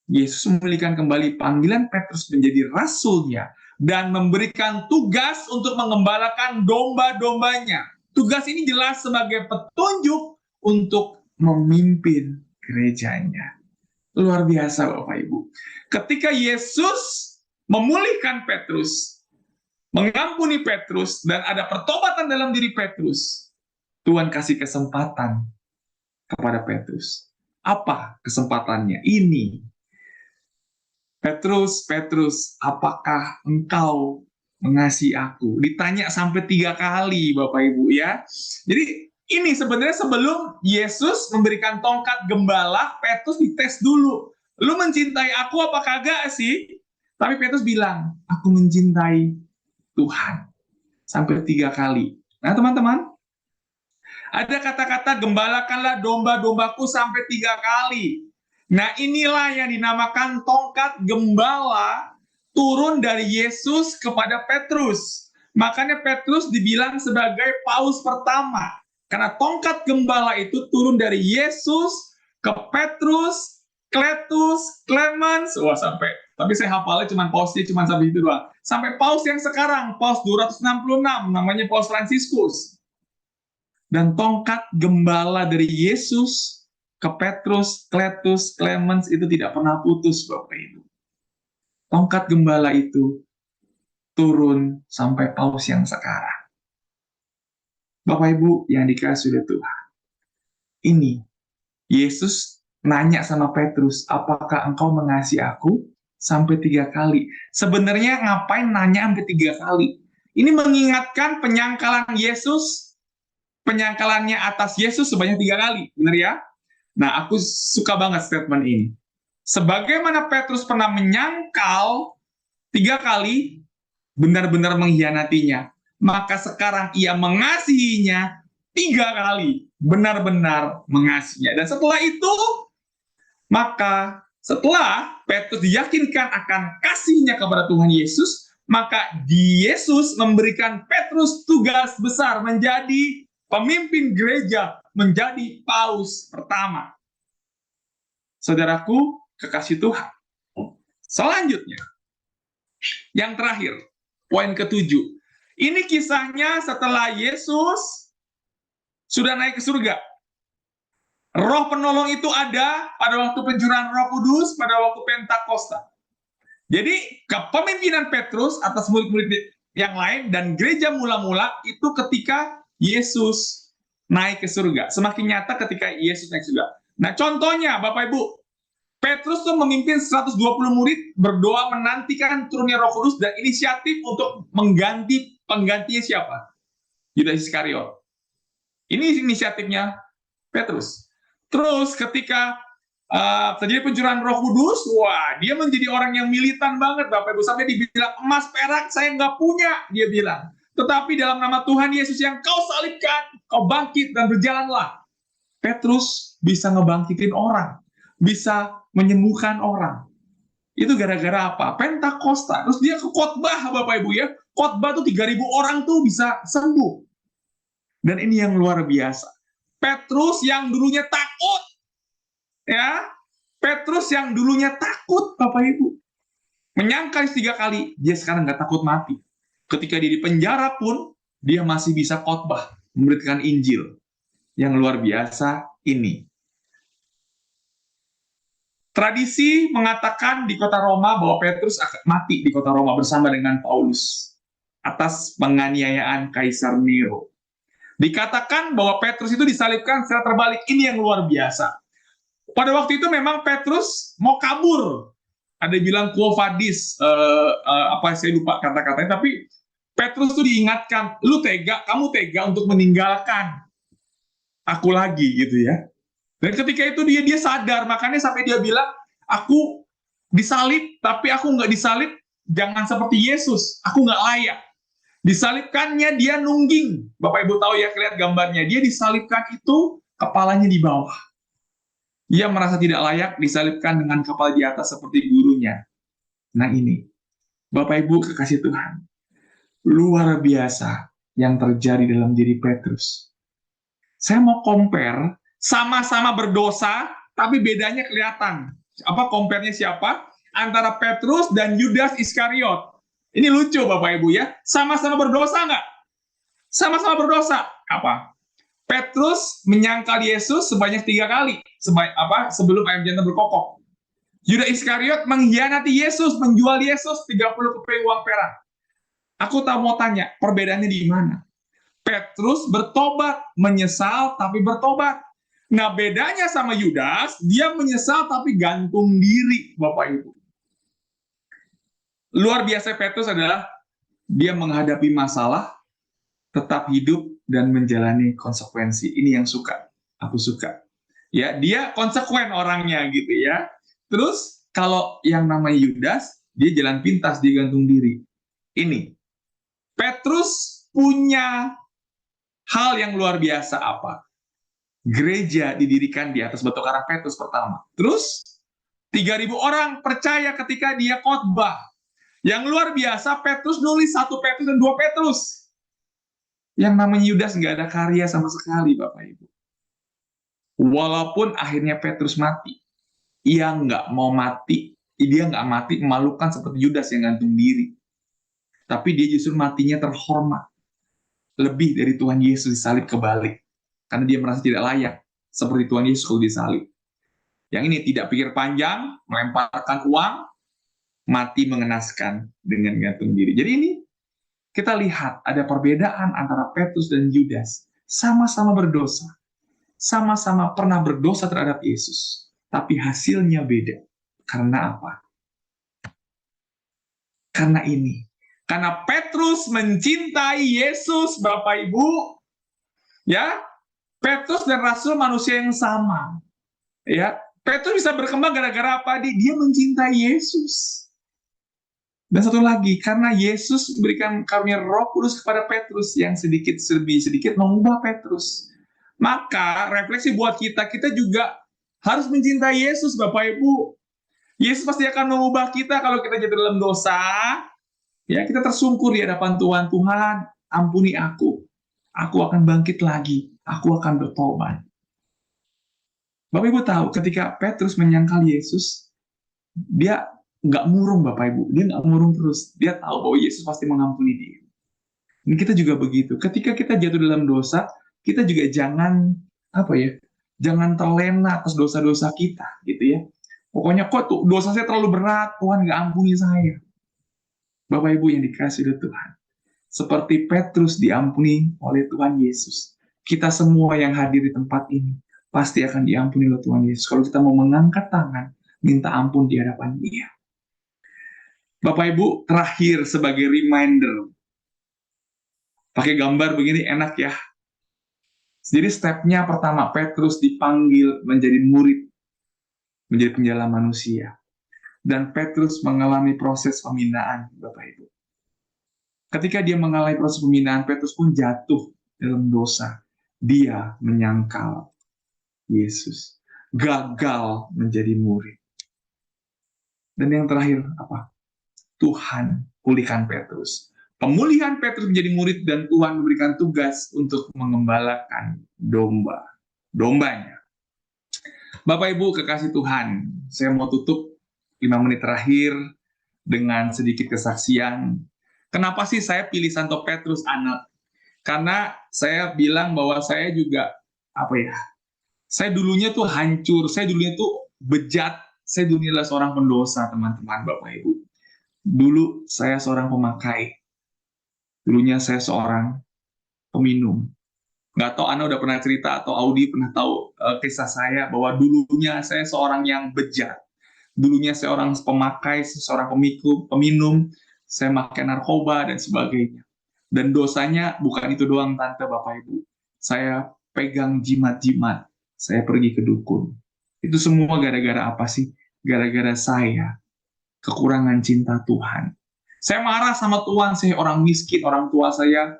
S2: Yesus memulihkan kembali panggilan Petrus menjadi rasulnya dan memberikan tugas untuk mengembalakan domba-dombanya. Tugas ini jelas sebagai petunjuk untuk memimpin gerejanya. Luar biasa Bapak Ibu. Ketika Yesus memulihkan Petrus, mengampuni Petrus, dan ada pertobatan dalam diri Petrus, Tuhan kasih kesempatan kepada Petrus. Apa kesempatannya? Ini. Petrus, apakah engkau mengasihi aku? Ditanya sampai 3 kali Bapak Ibu ya. Jadi ini sebenarnya sebelum Yesus memberikan tongkat gembala, Petrus dites dulu. Lu mencintai aku apa kagak sih? Tapi Petrus bilang, aku mencintai Tuhan. Sampai 3 kali. Nah teman-teman, ada kata-kata gembalakanlah domba-dombaku sampai 3 kali. Nah inilah yang dinamakan tongkat gembala turun dari Yesus kepada Petrus. Makanya Petrus dibilang sebagai paus pertama. Karena tongkat gembala itu turun dari Yesus ke Petrus, Kletus, Clemens, tapi saya hafalnya pausnya cuma sampai itu doang. Sampai paus yang sekarang, paus 266, namanya Paus Fransiskus. Dan tongkat gembala dari Yesus ke Petrus, Kletus, Clemens itu tidak pernah putus, Bapak Ibu. Tongkat gembala itu turun sampai paus yang sekarang. Bapak Ibu yang dikasihi oleh Tuhan. Ini Yesus nanya sama Petrus, apakah engkau mengasihi aku? Sampai 3 kali. Sebenarnya ngapain nanya sampai 3 kali? Ini mengingatkan penyangkalan Yesus, penyangkalannya atas Yesus sebanyak 3 kali. Benar ya? Nah, aku suka banget statement ini. Sebagaimana Petrus pernah menyangkal 3 kali, benar-benar mengkhianatinya, maka sekarang ia mengasihinya 3 kali, benar-benar mengasihinya. Dan setelah itu, maka setelah Petrus diyakinkan akan kasihnya kepada Tuhan Yesus, maka Yesus memberikan Petrus tugas besar menjadi pemimpin gereja, menjadi paus pertama. Saudaraku, kekasih Tuhan. Selanjutnya, yang terakhir, poin ke-7. Ini kisahnya setelah Yesus sudah naik ke surga. Roh penolong itu ada pada waktu pencurahan Roh Kudus, pada waktu Pentakosta. Jadi kepemimpinan Petrus atas murid-murid yang lain dan gereja mula-mula itu ketika Yesus naik ke surga. Semakin nyata ketika Yesus naik ke surga. Nah contohnya Bapak Ibu, Petrus tuh memimpin 120 murid berdoa menantikan turunnya Roh Kudus dan inisiatif untuk mengganti penggantinya siapa? Yudas Iskariot. Ini inisiatifnya Petrus. Terus ketika terjadi pencurahan Roh Kudus, wah dia menjadi orang yang militan banget Bapak Ibu. Sampai dibilang emas perak saya nggak punya, dia bilang. Tetapi dalam nama Tuhan Yesus yang kau salibkan, kau bangkit dan berjalanlah. Petrus bisa ngebangkitin orang, bisa menyembuhkan orang. Itu gara-gara apa? Pentakosta. Terus dia ke khotbah Bapak Ibu ya. Khotbah tuh 3.000 orang tuh bisa sembuh. Dan ini yang luar biasa. Petrus yang dulunya takut. Ya. Petrus yang dulunya takut Bapak Ibu. Menyangkal 3 kali. Dia sekarang nggak takut mati. Ketika dia di penjara pun, dia masih bisa khotbah. Memberitakan Injil. Yang luar biasa ini. Tradisi mengatakan di kota Roma bahwa Petrus akan mati di kota Roma bersama dengan Paulus atas penganiayaan Kaisar Nero. Dikatakan bahwa Petrus itu disalibkan secara terbalik. Ini yang luar biasa. Pada waktu itu memang Petrus mau kabur. Ada yang bilang quo vadis, saya lupa kata-katanya, tapi Petrus itu diingatkan, lu tega, kamu tega untuk meninggalkan aku lagi gitu ya. Dan ketika itu dia sadar, makanya sampai dia bilang, aku disalib, tapi aku nggak disalib, jangan seperti Yesus, aku nggak layak. Disalibkannya dia nungging, Bapak Ibu tahu ya, lihat gambarnya, dia disalibkan itu kepalanya di bawah. Ia merasa tidak layak disalibkan dengan kepala di atas seperti gurunya. Nah ini, Bapak Ibu kekasih Tuhan, luar biasa yang terjadi dalam diri Petrus. Saya mau compare, sama-sama berdosa, tapi bedanya kelihatan. Apa compare-nya siapa? Antara Petrus dan Yudas Iskariot. Ini lucu Bapak Ibu ya. Sama-sama berdosa nggak? Sama-sama berdosa. Apa? Petrus menyangkal Yesus sebanyak 3 kali. Sebelum ayam jantan berkokok. Yudas Iskariot mengkhianati Yesus, menjual Yesus 30 keping uang perak. Aku mau tanya, perbedaannya di mana? Petrus bertobat, menyesal tapi bertobat. Nah bedanya sama Yudas, dia menyesal tapi gantung diri Bapak Ibu. Luar biasa Petrus adalah dia menghadapi masalah, tetap hidup dan menjalani konsekuensi. Ini yang aku suka. Ya, dia konsekuen orangnya gitu ya. Terus kalau yang namanya Yudas, dia jalan pintas, dia gantung diri. Ini Petrus punya hal yang luar biasa apa? Gereja didirikan di atas batu karang Petrus pertama. Terus 3.000 orang percaya ketika dia khotbah. Yang luar biasa Petrus nulis 1 Petrus dan 2 Petrus. Yang namanya Yudas nggak ada karya sama sekali Bapak Ibu. Walaupun akhirnya Petrus mati. Ia nggak mau mati. Dia nggak mati memalukan seperti Yudas yang gantung diri. Tapi dia justru matinya terhormat. Lebih dari Tuhan Yesus disalib kebalik. Karena dia merasa tidak layak. Seperti Tuhan Yesus kalau disalib. Yang ini tidak pikir panjang, melemparkan uang, mati mengenaskan dengan gantung diri. Jadi ini kita lihat ada perbedaan antara Petrus dan Yudas. Sama-sama berdosa. Sama-sama pernah berdosa terhadap Yesus. Tapi hasilnya beda. Karena apa? Karena ini. Karena Petrus mencintai Yesus, Bapak Ibu. Ya, Petrus dan Rasul manusia yang sama. Ya, Petrus bisa berkembang gara-gara apa? Dia mencintai Yesus. Dan satu lagi, karena Yesus memberikan karunia Roh Kudus kepada Petrus yang sedikit lebih sedikit mengubah Petrus. Maka refleksi buat kita juga harus mencintai Yesus, Bapak Ibu. Yesus pasti akan mengubah kita kalau kita jatuh dalam dosa. Ya, kita tersungkur di hadapan Tuhan. Tuhan, ampuni aku. Aku akan bangkit lagi. Aku akan bertobat. Bapak Ibu tahu, ketika Petrus menyangkal Yesus, dia nggak murung Bapak Ibu. Dia nggak murung terus. Dia tahu bahwa Yesus pasti mengampuni dia. Dan kita juga begitu. Ketika kita jatuh dalam dosa, kita juga jangan jangan terlena atas dosa-dosa kita, gitu ya. Pokoknya kok tuh dosa saya terlalu berat, Tuhan nggak ampuni saya. Bapak Ibu yang dikasihi oleh Tuhan, seperti Petrus diampuni oleh Tuhan Yesus, kita semua yang hadir di tempat ini pasti akan diampuni oleh Tuhan Yesus. Kalau kita mau mengangkat tangan, minta ampun di hadapan Dia. Bapak Ibu, terakhir sebagai reminder, pakai gambar begini enak ya. Jadi stepnya pertama, Petrus dipanggil menjadi murid, menjadi penjala manusia. Dan Petrus mengalami proses pembinaan, Bapak Ibu. Ketika dia mengalami proses pembinaan, Petrus pun jatuh dalam dosa. Dia menyangkal Yesus, gagal menjadi murid. Dan yang terakhir apa? Tuhan pulihkan Petrus. Pemulihan Petrus menjadi murid dan Tuhan memberikan tugas untuk mengembalakan dombanya. Bapak Ibu kekasih Tuhan, saya mau tutup 5 menit terakhir dengan sedikit kesaksian. Kenapa sih saya pilih Santo Petrus anak? Karena saya bilang bahwa saya juga saya dulunya tuh hancur, saya dulunya tuh bejat, saya dulunya adalah seorang pendosa, teman-teman, Bapak Ibu. Dulu saya seorang pemakai, dulunya saya seorang peminum. Nggak tahu Ana udah pernah cerita atau Audi pernah tahu kisah saya bahwa dulunya saya seorang yang bejat. Dulunya saya seorang pemakai, seorang peminum, saya makan narkoba dan sebagainya. Dan dosanya bukan itu doang, Tante, Bapak Ibu. Saya pegang jimat-jimat, saya pergi ke dukun. Itu semua gara-gara apa sih? Gara-gara saya kekurangan cinta Tuhan. Saya marah sama Tuhan, saya orang miskin, orang tua saya,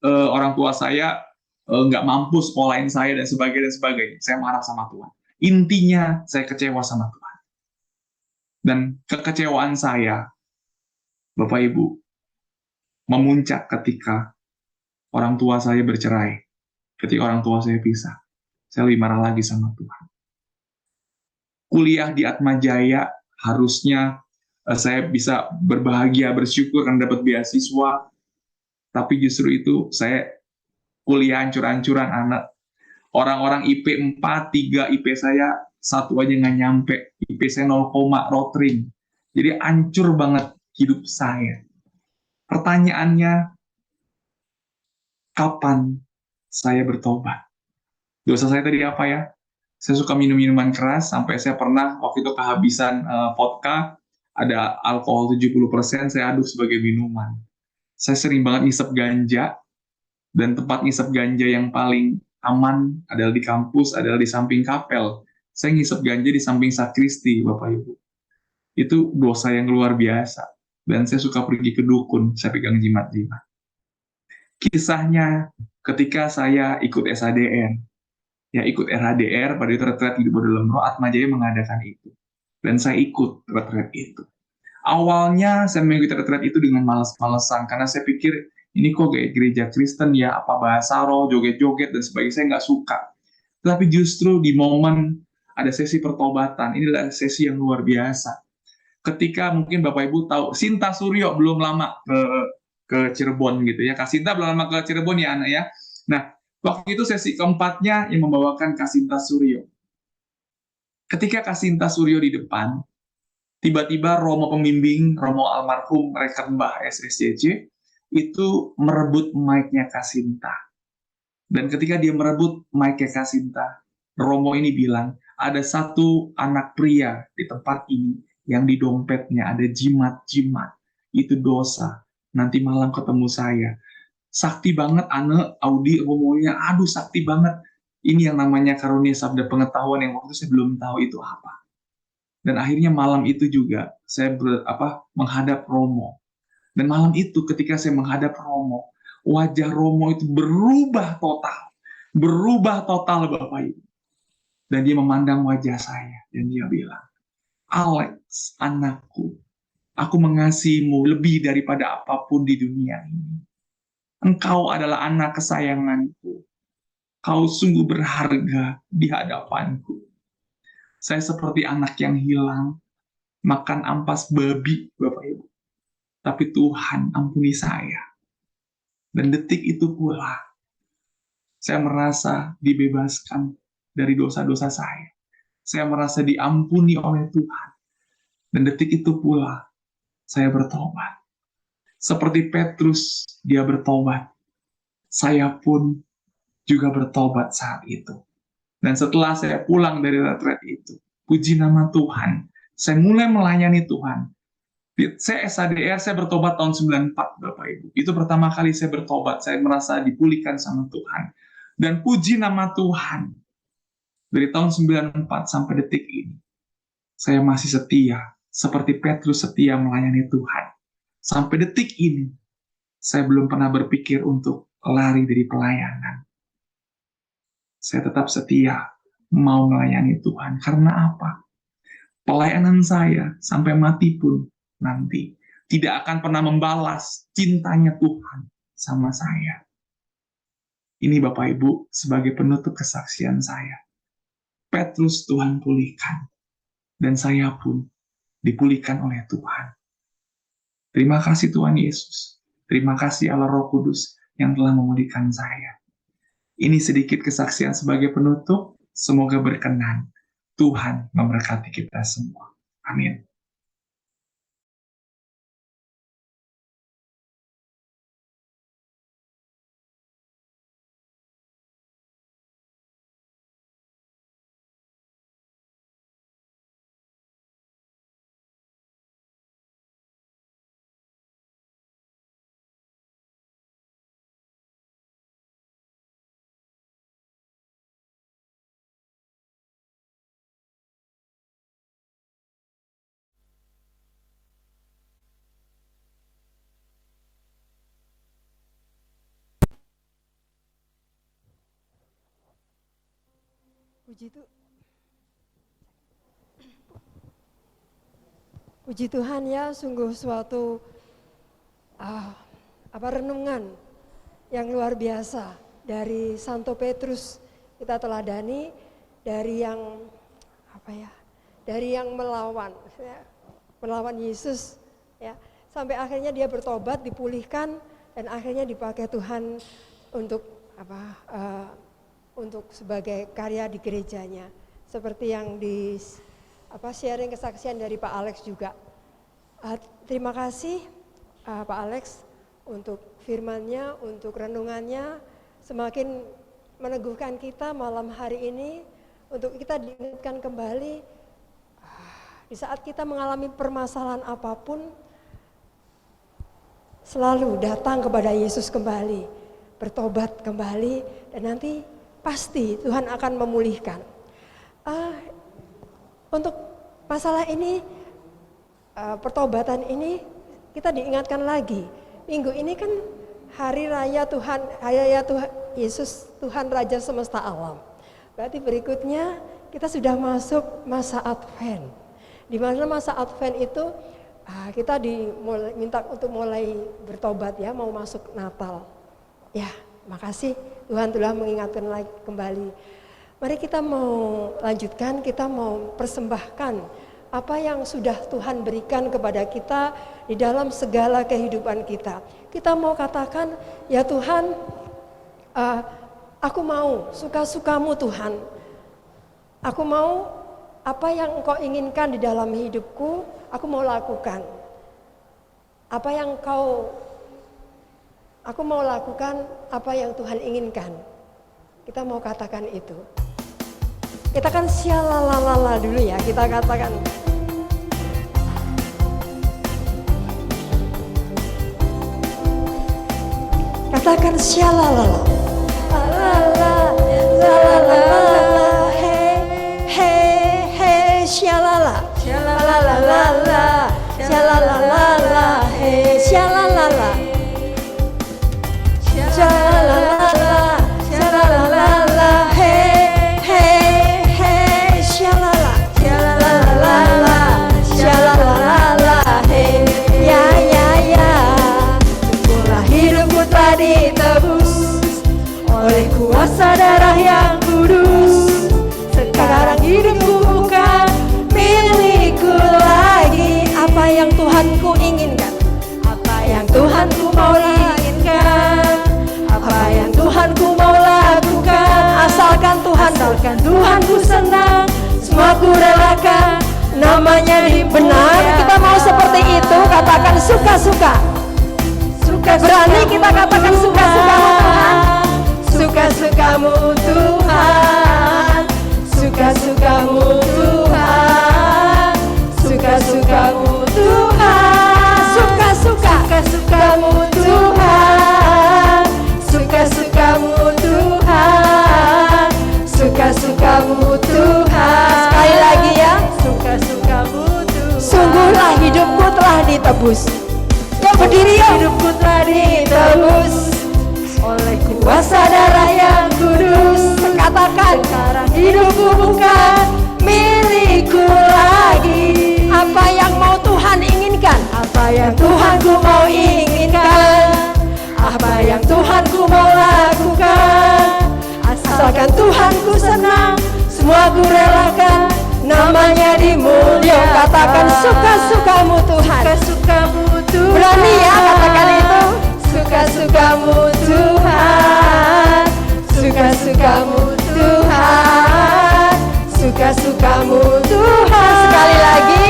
S2: orang tua saya nggak mampu sekolahin saya dan sebagainya. Saya marah sama Tuhan. Intinya saya kecewa sama Tuhan. Dan kekecewaan saya, Bapak Ibu, memuncak ketika orang tua saya bercerai, ketika orang tua saya pisah. Saya lebih marah lagi sama Tuhan. Kuliah di Atmajaya, harusnya saya bisa berbahagia, bersyukur karena dapat beasiswa, tapi justru itu saya kuliah hancur-hancuran anak. Orang-orang IP 4, 3, IP saya 1 aja nggak nyampe. IP saya 0, rotring. Jadi hancur banget hidup saya. Pertanyaannya, kapan saya bertobat? Dosa saya tadi apa ya? Saya suka minum minuman keras, sampai saya pernah waktu itu kehabisan vodka, ada alkohol 70%, saya aduk sebagai minuman. Saya sering banget ngisep ganja, dan tempat ngisep ganja yang paling aman adalah di kampus, adalah di samping kapel. Saya ngisep ganja di samping sakristi, Bapak Ibu. Itu dosa yang luar biasa. Dan saya suka pergi ke dukun, saya pegang jimat-jimat. Kisahnya, ketika saya ikut SADR, ikut RHDR, pada itu retret hidup dalam roh, Atmajaya mengadakan itu. Dan saya ikut retret itu. Awalnya saya mengikuti retret itu dengan malas-malesan, karena saya pikir, ini kok kayak gereja Kristen ya, apa bahasa roh, joget-joget, dan sebagainya, saya nggak suka. Tapi justru di momen ada sesi pertobatan, inilah sesi yang luar biasa. Ketika mungkin Bapak Ibu tahu, Sinta Suryo belum lama ke Cirebon gitu ya, Kak Sinta belum lama ke Cirebon ya anak ya. Nah, waktu itu sesi keempatnya yang membawakan Kak Sinta Suryo. Ketika Kak Sinta Suryo di depan, tiba-tiba Romo pembimbing, Romo almarhum Rekan Mbah SSCC, itu merebut mic-nya Kak Sinta. Dan ketika dia merebut mic-nya Kak Sinta, Romo ini bilang, ada satu anak pria di tempat ini yang di dompetnya ada jimat-jimat. Itu dosa. Nanti malam ketemu saya. Sakti banget, Ane, Audi, Romonya. Aduh, sakti banget. Ini yang namanya karunia sabda pengetahuan yang waktu itu saya belum tahu itu apa. Dan akhirnya malam itu juga saya menghadap Romo. Dan malam itu ketika saya menghadap Romo, wajah Romo itu berubah total. Berubah total, Bapak Ibu. Dan dia memandang wajah saya. Dan dia bilang, Alex, anakku, aku mengasihimu lebih daripada apapun di dunia ini. Engkau adalah anak kesayanganku. Kau sungguh berharga di hadapanku. Saya seperti anak yang hilang, makan ampas babi, Bapak Ibu. Tapi Tuhan ampuni saya. Dan detik itu pula, saya merasa dibebaskan dari dosa-dosa saya. Saya merasa diampuni oleh Tuhan. Dan detik itu pula, saya bertobat. Seperti Petrus, dia bertobat. Saya pun juga bertobat saat itu. Dan setelah saya pulang dari retret itu, Puji nama Tuhan. Saya mulai melayani Tuhan. Saya SADR, saya bertobat tahun 94, Bapak Ibu. Itu pertama kali saya bertobat, saya merasa dipulihkan sama Tuhan. Dan puji nama Tuhan, dari tahun 94 sampai detik ini, saya masih setia, seperti Petrus setia melayani Tuhan. Sampai detik ini, saya belum pernah berpikir untuk lari dari pelayanan. Saya tetap setia, mau melayani Tuhan. Karena apa? Pelayanan saya sampai mati pun nanti tidak akan pernah membalas cintanya Tuhan sama saya. Ini Bapak Ibu sebagai penutup kesaksian saya. Petrus Tuhan pulihkan, dan saya pun dipulihkan oleh Tuhan. Terima kasih Tuhan Yesus. Terima kasih Allah Roh Kudus yang telah memulihkan saya. Ini sedikit kesaksian sebagai penutup. Semoga berkenan. Tuhan memberkati kita semua. Amin.
S1: Puji Tuhan ya, sungguh suatu renungan yang luar biasa dari Santo Petrus. Kita teladani dari yang melawan Yesus ya, sampai akhirnya dia bertobat, dipulihkan, dan akhirnya dipakai Tuhan untuk untuk sebagai karya di gerejanya, seperti yang di sharing kesaksian dari Pak Alex juga. Terima kasih Pak Alex untuk firman-Nya, untuk renungannya, semakin meneguhkan kita malam hari ini untuk kita diingatkan kembali di saat kita mengalami permasalahan apapun, selalu datang kepada Yesus kembali, bertobat kembali, dan nanti pasti Tuhan akan memulihkan. Untuk masalah ini, pertobatan ini, kita diingatkan lagi. Minggu ini kan hari raya Tuhan, Yesus Tuhan Raja Semesta Alam. Berarti berikutnya kita sudah masuk masa Advent. Di mana masa Advent itu kita diminta untuk mulai bertobat ya, mau masuk Natal. Ya, makasih Tuhan telah mengingatkan lagi kembali. Mari kita mau lanjutkan, kita mau persembahkan apa yang sudah Tuhan berikan kepada kita di dalam segala kehidupan kita. Kita mau katakan, ya Tuhan, aku mau suka-sukamu Tuhan. Aku mau apa yang Engkau inginkan di dalam hidupku, aku mau lakukan. Apa yang aku mau lakukan apa yang Tuhan inginkan. Kita mau katakan itu. Kita kan syalalala dulu ya, kita katakan. Katakan syalalala. Syalalala, he, syalala. Syalalala, syalalala, he, syalalala. Syalalala, syalalala, he, syalala. Syalalala, syalalala, he, ya. Sungguhlah hidupku tadi ditebus oleh kuasa darah yang kudus. Sekarang hidupku bukan milikku lagi. Apa yang Tuhanku inginkan, apa yang Tuhanku mau inginkan, apa yang Tuhanku mau lakukan. Asalkan Tuhanku senang, semua ku relakan, namanya benar. Kita mau seperti itu, katakan suka-suka. Berani kita katakan suka-sukamu Tuhan. Suka-sukamu Tuhan, suka-sukamu Tuhan. ditebus. Yuk berdiri yuk. Hidupku telah ditebus oleh kuasa darah yang kudus. Katakan, sekarang hidupku bukan milikku lagi. Apa yang mau Tuhan inginkan? Apa yang Tuhanku mau inginkan? Apa yang Tuhanku mau lakukan? Asalkan Tuhanku senang, semua ku relakan, namanya dimuliakan. Katakan suka-sukamu Tuhan. Suka-sukamu Tuhan. Berani ya katakan itu. Suka-sukamu Tuhan. Suka-sukamu Tuhan. Suka-sukamu Tuhan. Sekali lagi.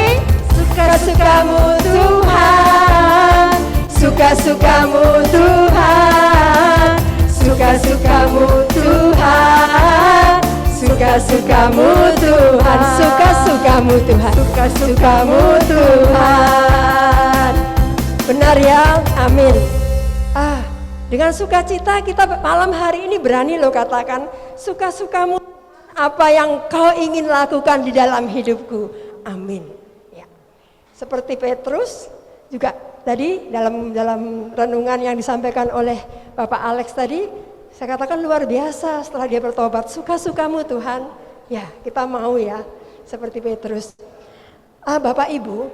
S1: Suka-sukamu Tuhan. Suka-sukamu Tuhan. Suka-sukamu Tuhan. Suka-sukamu Tuhan. Suka-sukamu Tuhan. Suka-sukamu Tuhan. Benar ya? Amin. Dengan sukacita kita malam hari ini berani loh katakan suka-sukamu, apa yang kau ingin lakukan di dalam hidupku. Amin. Ya. Seperti Petrus juga tadi dalam renungan yang disampaikan oleh Bapak Alex tadi, saya katakan luar biasa setelah dia bertobat. Suka-sukamu Tuhan. Ya, kita mau ya seperti Petrus. Bapak Ibu,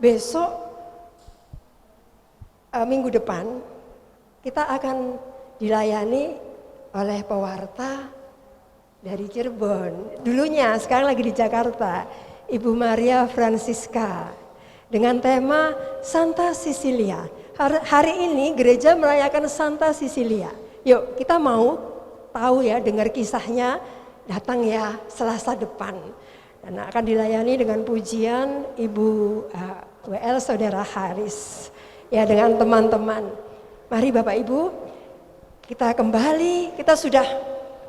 S1: besok minggu depan kita akan dilayani oleh pewarta dari Cirebon. Dulunya, sekarang lagi di Jakarta, Ibu Maria Francisca dengan tema Santa Cecilia. Hari ini gereja merayakan Santa Cecilia. Yuk kita mau tahu ya, dengar kisahnya, datang ya Selasa depan. Dan akan dilayani dengan pujian Ibu WL Saudara Haris. Ya dengan teman-teman. Mari Bapak Ibu, kita kembali, kita sudah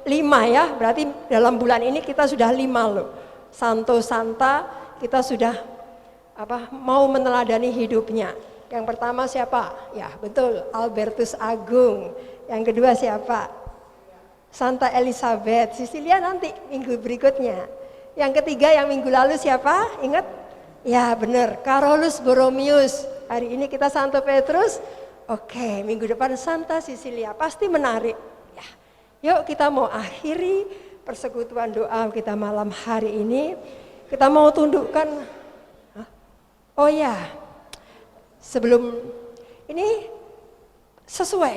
S1: 5 ya, berarti dalam bulan ini kita sudah 5 loh. Santo Santa, kita sudah mau meneladani hidupnya. Yang pertama siapa? Ya betul, Albertus Agung. Yang kedua siapa? Santa Elizabeth. Cecilia nanti minggu berikutnya. Yang ketiga yang minggu lalu siapa? Ingat? Ya benar, Carolus Borromeus. Hari ini kita Santo Petrus. Oke, minggu depan Santa Cecilia. Pasti menarik. Ya. Yuk kita mau akhiri persekutuan doa kita malam hari ini. Kita mau tundukkan. Oh ya, sebelum ini sesuai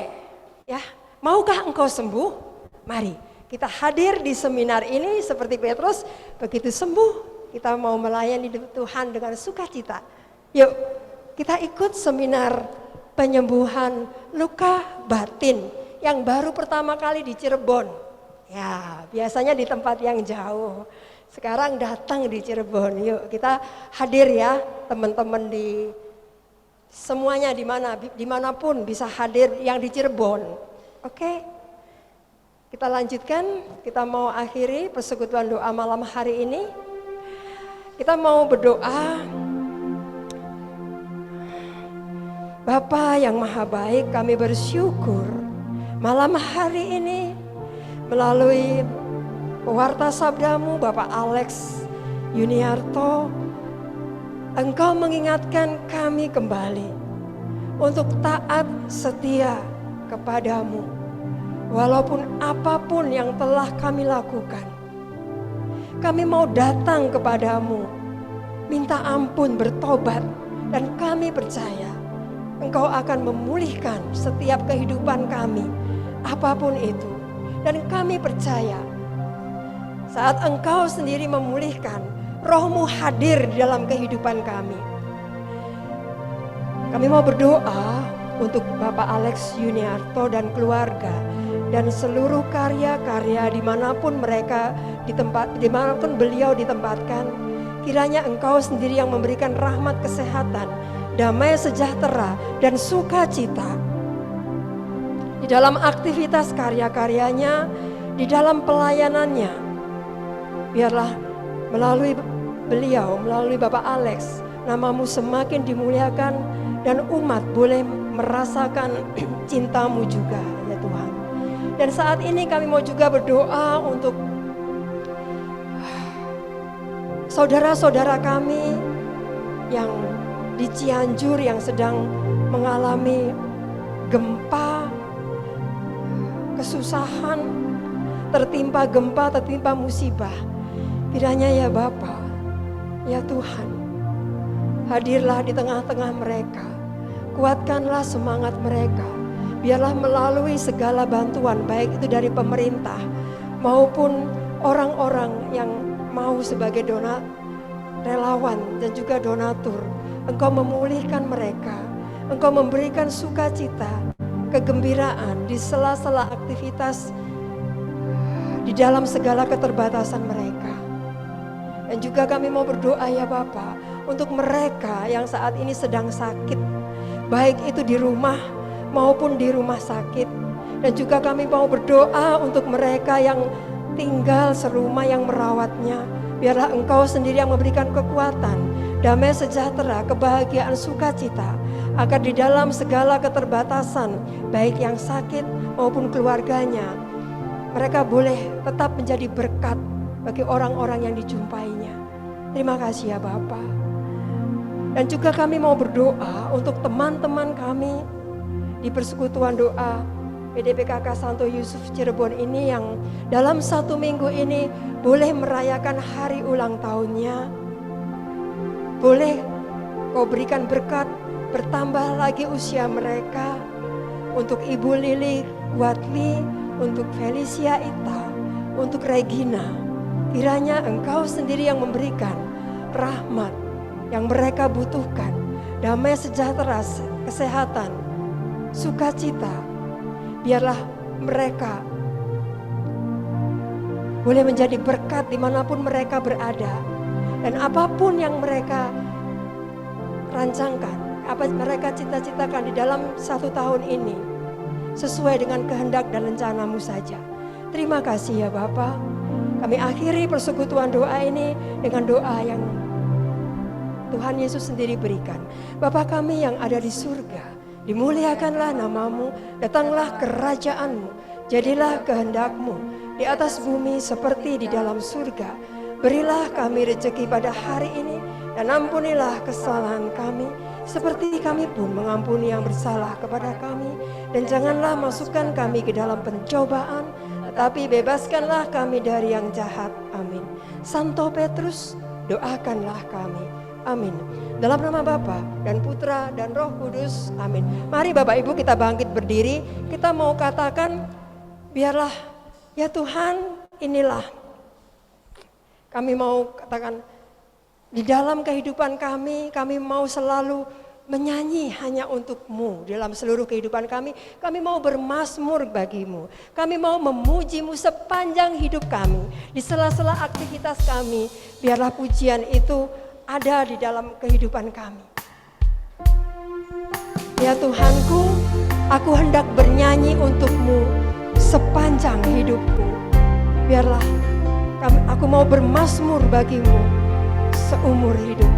S1: ya. Maukah engkau sembuh? Mari kita hadir di seminar ini seperti Petrus. Begitu sembuh, kita mau melayani Tuhan dengan sukacita. Yuk kita ikut seminar penyembuhan luka batin yang baru pertama kali di Cirebon. Ya, biasanya di tempat yang jauh. Sekarang datang di Cirebon. Yuk kita hadir ya, teman-teman di semuanya dimanapun bisa hadir yang di Cirebon. Oke. Kita lanjutkan, kita mau akhiri persekutuan doa malam hari ini. Kita mau berdoa. Bapa yang maha baik, kami bersyukur malam hari ini melalui pewarta sabdamu Bapak Alex Yuniarto, Engkau mengingatkan kami kembali untuk taat setia kepadamu walaupun apapun yang telah kami lakukan. Kami mau datang kepadamu, minta ampun, bertobat, dan kami percaya Engkau akan memulihkan setiap kehidupan kami, apapun itu. Dan kami percaya, saat Engkau sendiri memulihkan, Roh-Mu hadir di dalam kehidupan kami. Kami mau berdoa untuk Bapak Alex Yuniarto dan keluarga, dan seluruh karya-karya dimanapun dimanapun beliau ditempatkan. Kiranya Engkau sendiri yang memberikan rahmat kesehatan, damai sejahtera, dan sukacita di dalam aktivitas karya-karyanya, di dalam pelayanannya. Biarlah melalui beliau, melalui Bapak Alex, nama-Mu semakin dimuliakan dan umat boleh merasakan cinta-Mu juga ya Tuhan. Dan saat ini kami mau juga berdoa untuk saudara-saudara kami yang di Cianjur yang sedang mengalami gempa, kesusahan, tertimpa gempa, tertimpa musibah. Kiranya ya Bapa, ya Tuhan, hadirlah di tengah-tengah mereka. Kuatkanlah semangat mereka. Biarlah melalui segala bantuan, baik itu dari pemerintah maupun orang-orang yang mau sebagai relawan dan juga donatur, Engkau memulihkan mereka. Engkau memberikan sukacita, kegembiraan di sela-sela aktivitas, di dalam segala keterbatasan mereka. Dan juga kami mau berdoa ya Bapa, untuk mereka yang saat ini sedang sakit, baik itu di rumah maupun di rumah sakit. Dan juga kami mau berdoa untuk mereka yang tinggal serumah, yang merawatnya. Biarlah Engkau sendiri yang memberikan kekuatan, damai sejahtera, kebahagiaan, sukacita, agar di dalam segala keterbatasan, baik yang sakit maupun keluarganya, mereka boleh tetap menjadi berkat bagi orang-orang yang dijumpainya. Terima kasih ya Bapa. Dan juga kami mau berdoa untuk teman-teman kami di persekutuan doa PDPKK Santo Yusuf Cirebon ini, yang dalam 1 minggu ini boleh merayakan hari ulang tahunnya. Boleh Kau berikan berkat, bertambah lagi usia mereka. Untuk Ibu Lili Watli, untuk Felicia Ita, untuk Regina, kiranya Engkau sendiri yang memberikan rahmat yang mereka butuhkan, damai sejahtera, kesehatan, sukacita. Biarlah mereka boleh menjadi berkat dimanapun mereka berada. Dan apapun yang mereka rancangkan, apa mereka cita-citakan di dalam 1 tahun ini, sesuai dengan kehendak dan rencana-Mu saja. Terima kasih ya Bapa. Kami akhiri persekutuan doa ini dengan doa yang Tuhan Yesus sendiri berikan. Bapa kami yang ada di surga, dimuliakanlah nama-Mu, datanglah kerajaan-Mu, jadilah kehendak-Mu di atas bumi seperti di dalam surga. Berilah kami rezeki pada hari ini, dan ampunilah kesalahan kami, seperti kami pun mengampuni yang bersalah kepada kami. Dan janganlah masukkan kami ke dalam pencobaan, tetapi bebaskanlah kami dari yang jahat. Amin. Santo Petrus, doakanlah kami. Amin. Dalam nama Bapa dan Putra dan Roh Kudus. Amin. Mari Bapak Ibu kita bangkit berdiri. Kita mau katakan, biarlah ya Tuhan, inilah. Kami mau katakan, di dalam kehidupan kami mau selalu menyanyi hanya untuk-Mu. Dalam seluruh kehidupan kami mau bermazmur bagi-Mu. Kami mau memuji-Mu sepanjang hidup kami. Di sela-sela aktivitas kami, biarlah pujian itu ada di dalam kehidupan kami. Ya Tuhanku, aku hendak bernyanyi untuk-Mu sepanjang hidupku. Biarlah aku mau bermazmur bagi-Mu seumur hidup.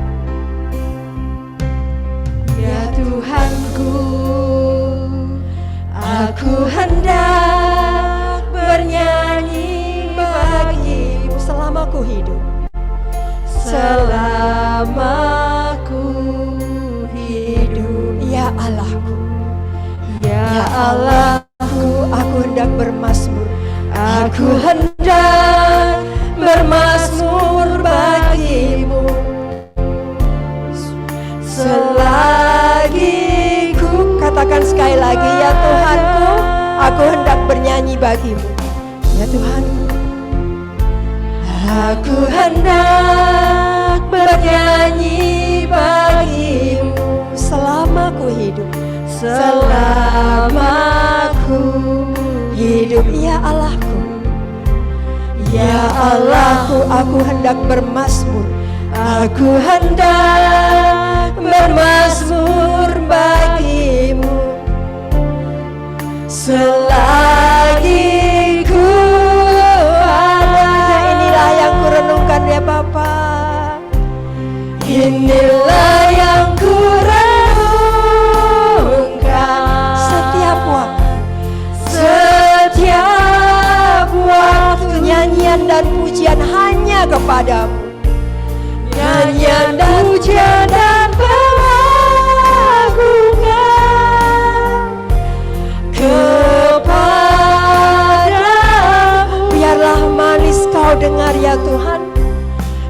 S1: Ya Tuhanku, aku hendak bernyanyi bagi-Mu selama ku hidup. Selama ku hidup, ya Allahku, ya Allahku, aku hendak bermazmur. Aku hendak bermazmur bagi-Mu selagi ku, katakan sekali lagi, ya Tuhanku, aku hendak bernyanyi bagi-Mu. Ya Tuhan, aku hendak bernyanyi bagi-Mu selama ku hidup. Selama ku hidup, ya Allahku, ya Allahku, aku hendak bermazmur. Aku hendak bermazmur bagi-Mu selagi ku ada. Inilah yang ku renungkan ya Bapa. Inilah yang ku renungkan setiap waktu, nyanyian dan pujian hanya kepada-Mu. Nyanyian dan pujian dengar ya Tuhan.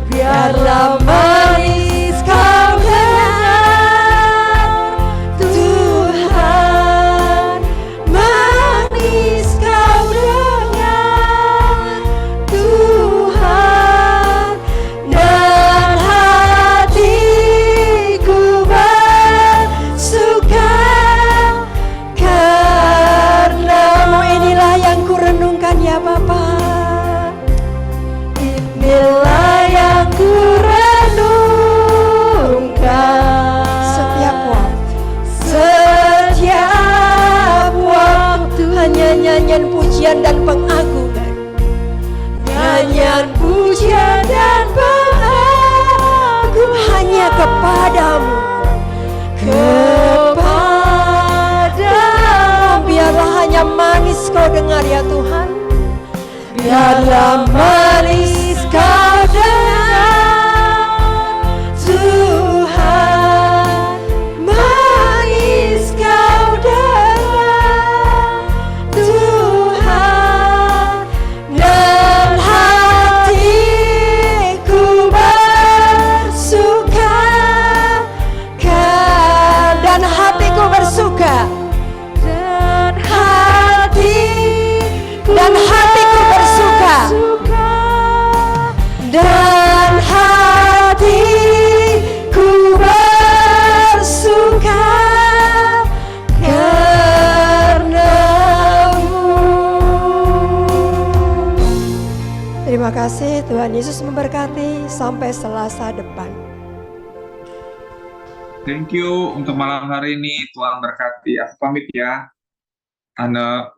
S1: Biarlah manis kau dengar, Tuhan. Manis kau dengar, Tuhan. Dan hatiku bersuka karenamu. Inilah yang kurenungkan ya Bapa. Inilah yang kurenungkan setiap waktu, hanya nyanyian pujian dan pengagungan, nyanyian pujian dan pengagungan hanya kepadamu, biarlah hanya manis kau dengar ya Tuhan. Biarlah manis kau dengar, Tuhan. Manis kau dengar, Tuhan. Dan hatiku bersuka, dan hatiku bersuka, dan hatiku bersuka, dan hatiku bersuka karenamu. Terima kasih, Tuhan Yesus memberkati. Sampai Selasa depan.
S2: Thank you untuk malam hari ini. Tuhan berkati. Aku pamit ya. Ana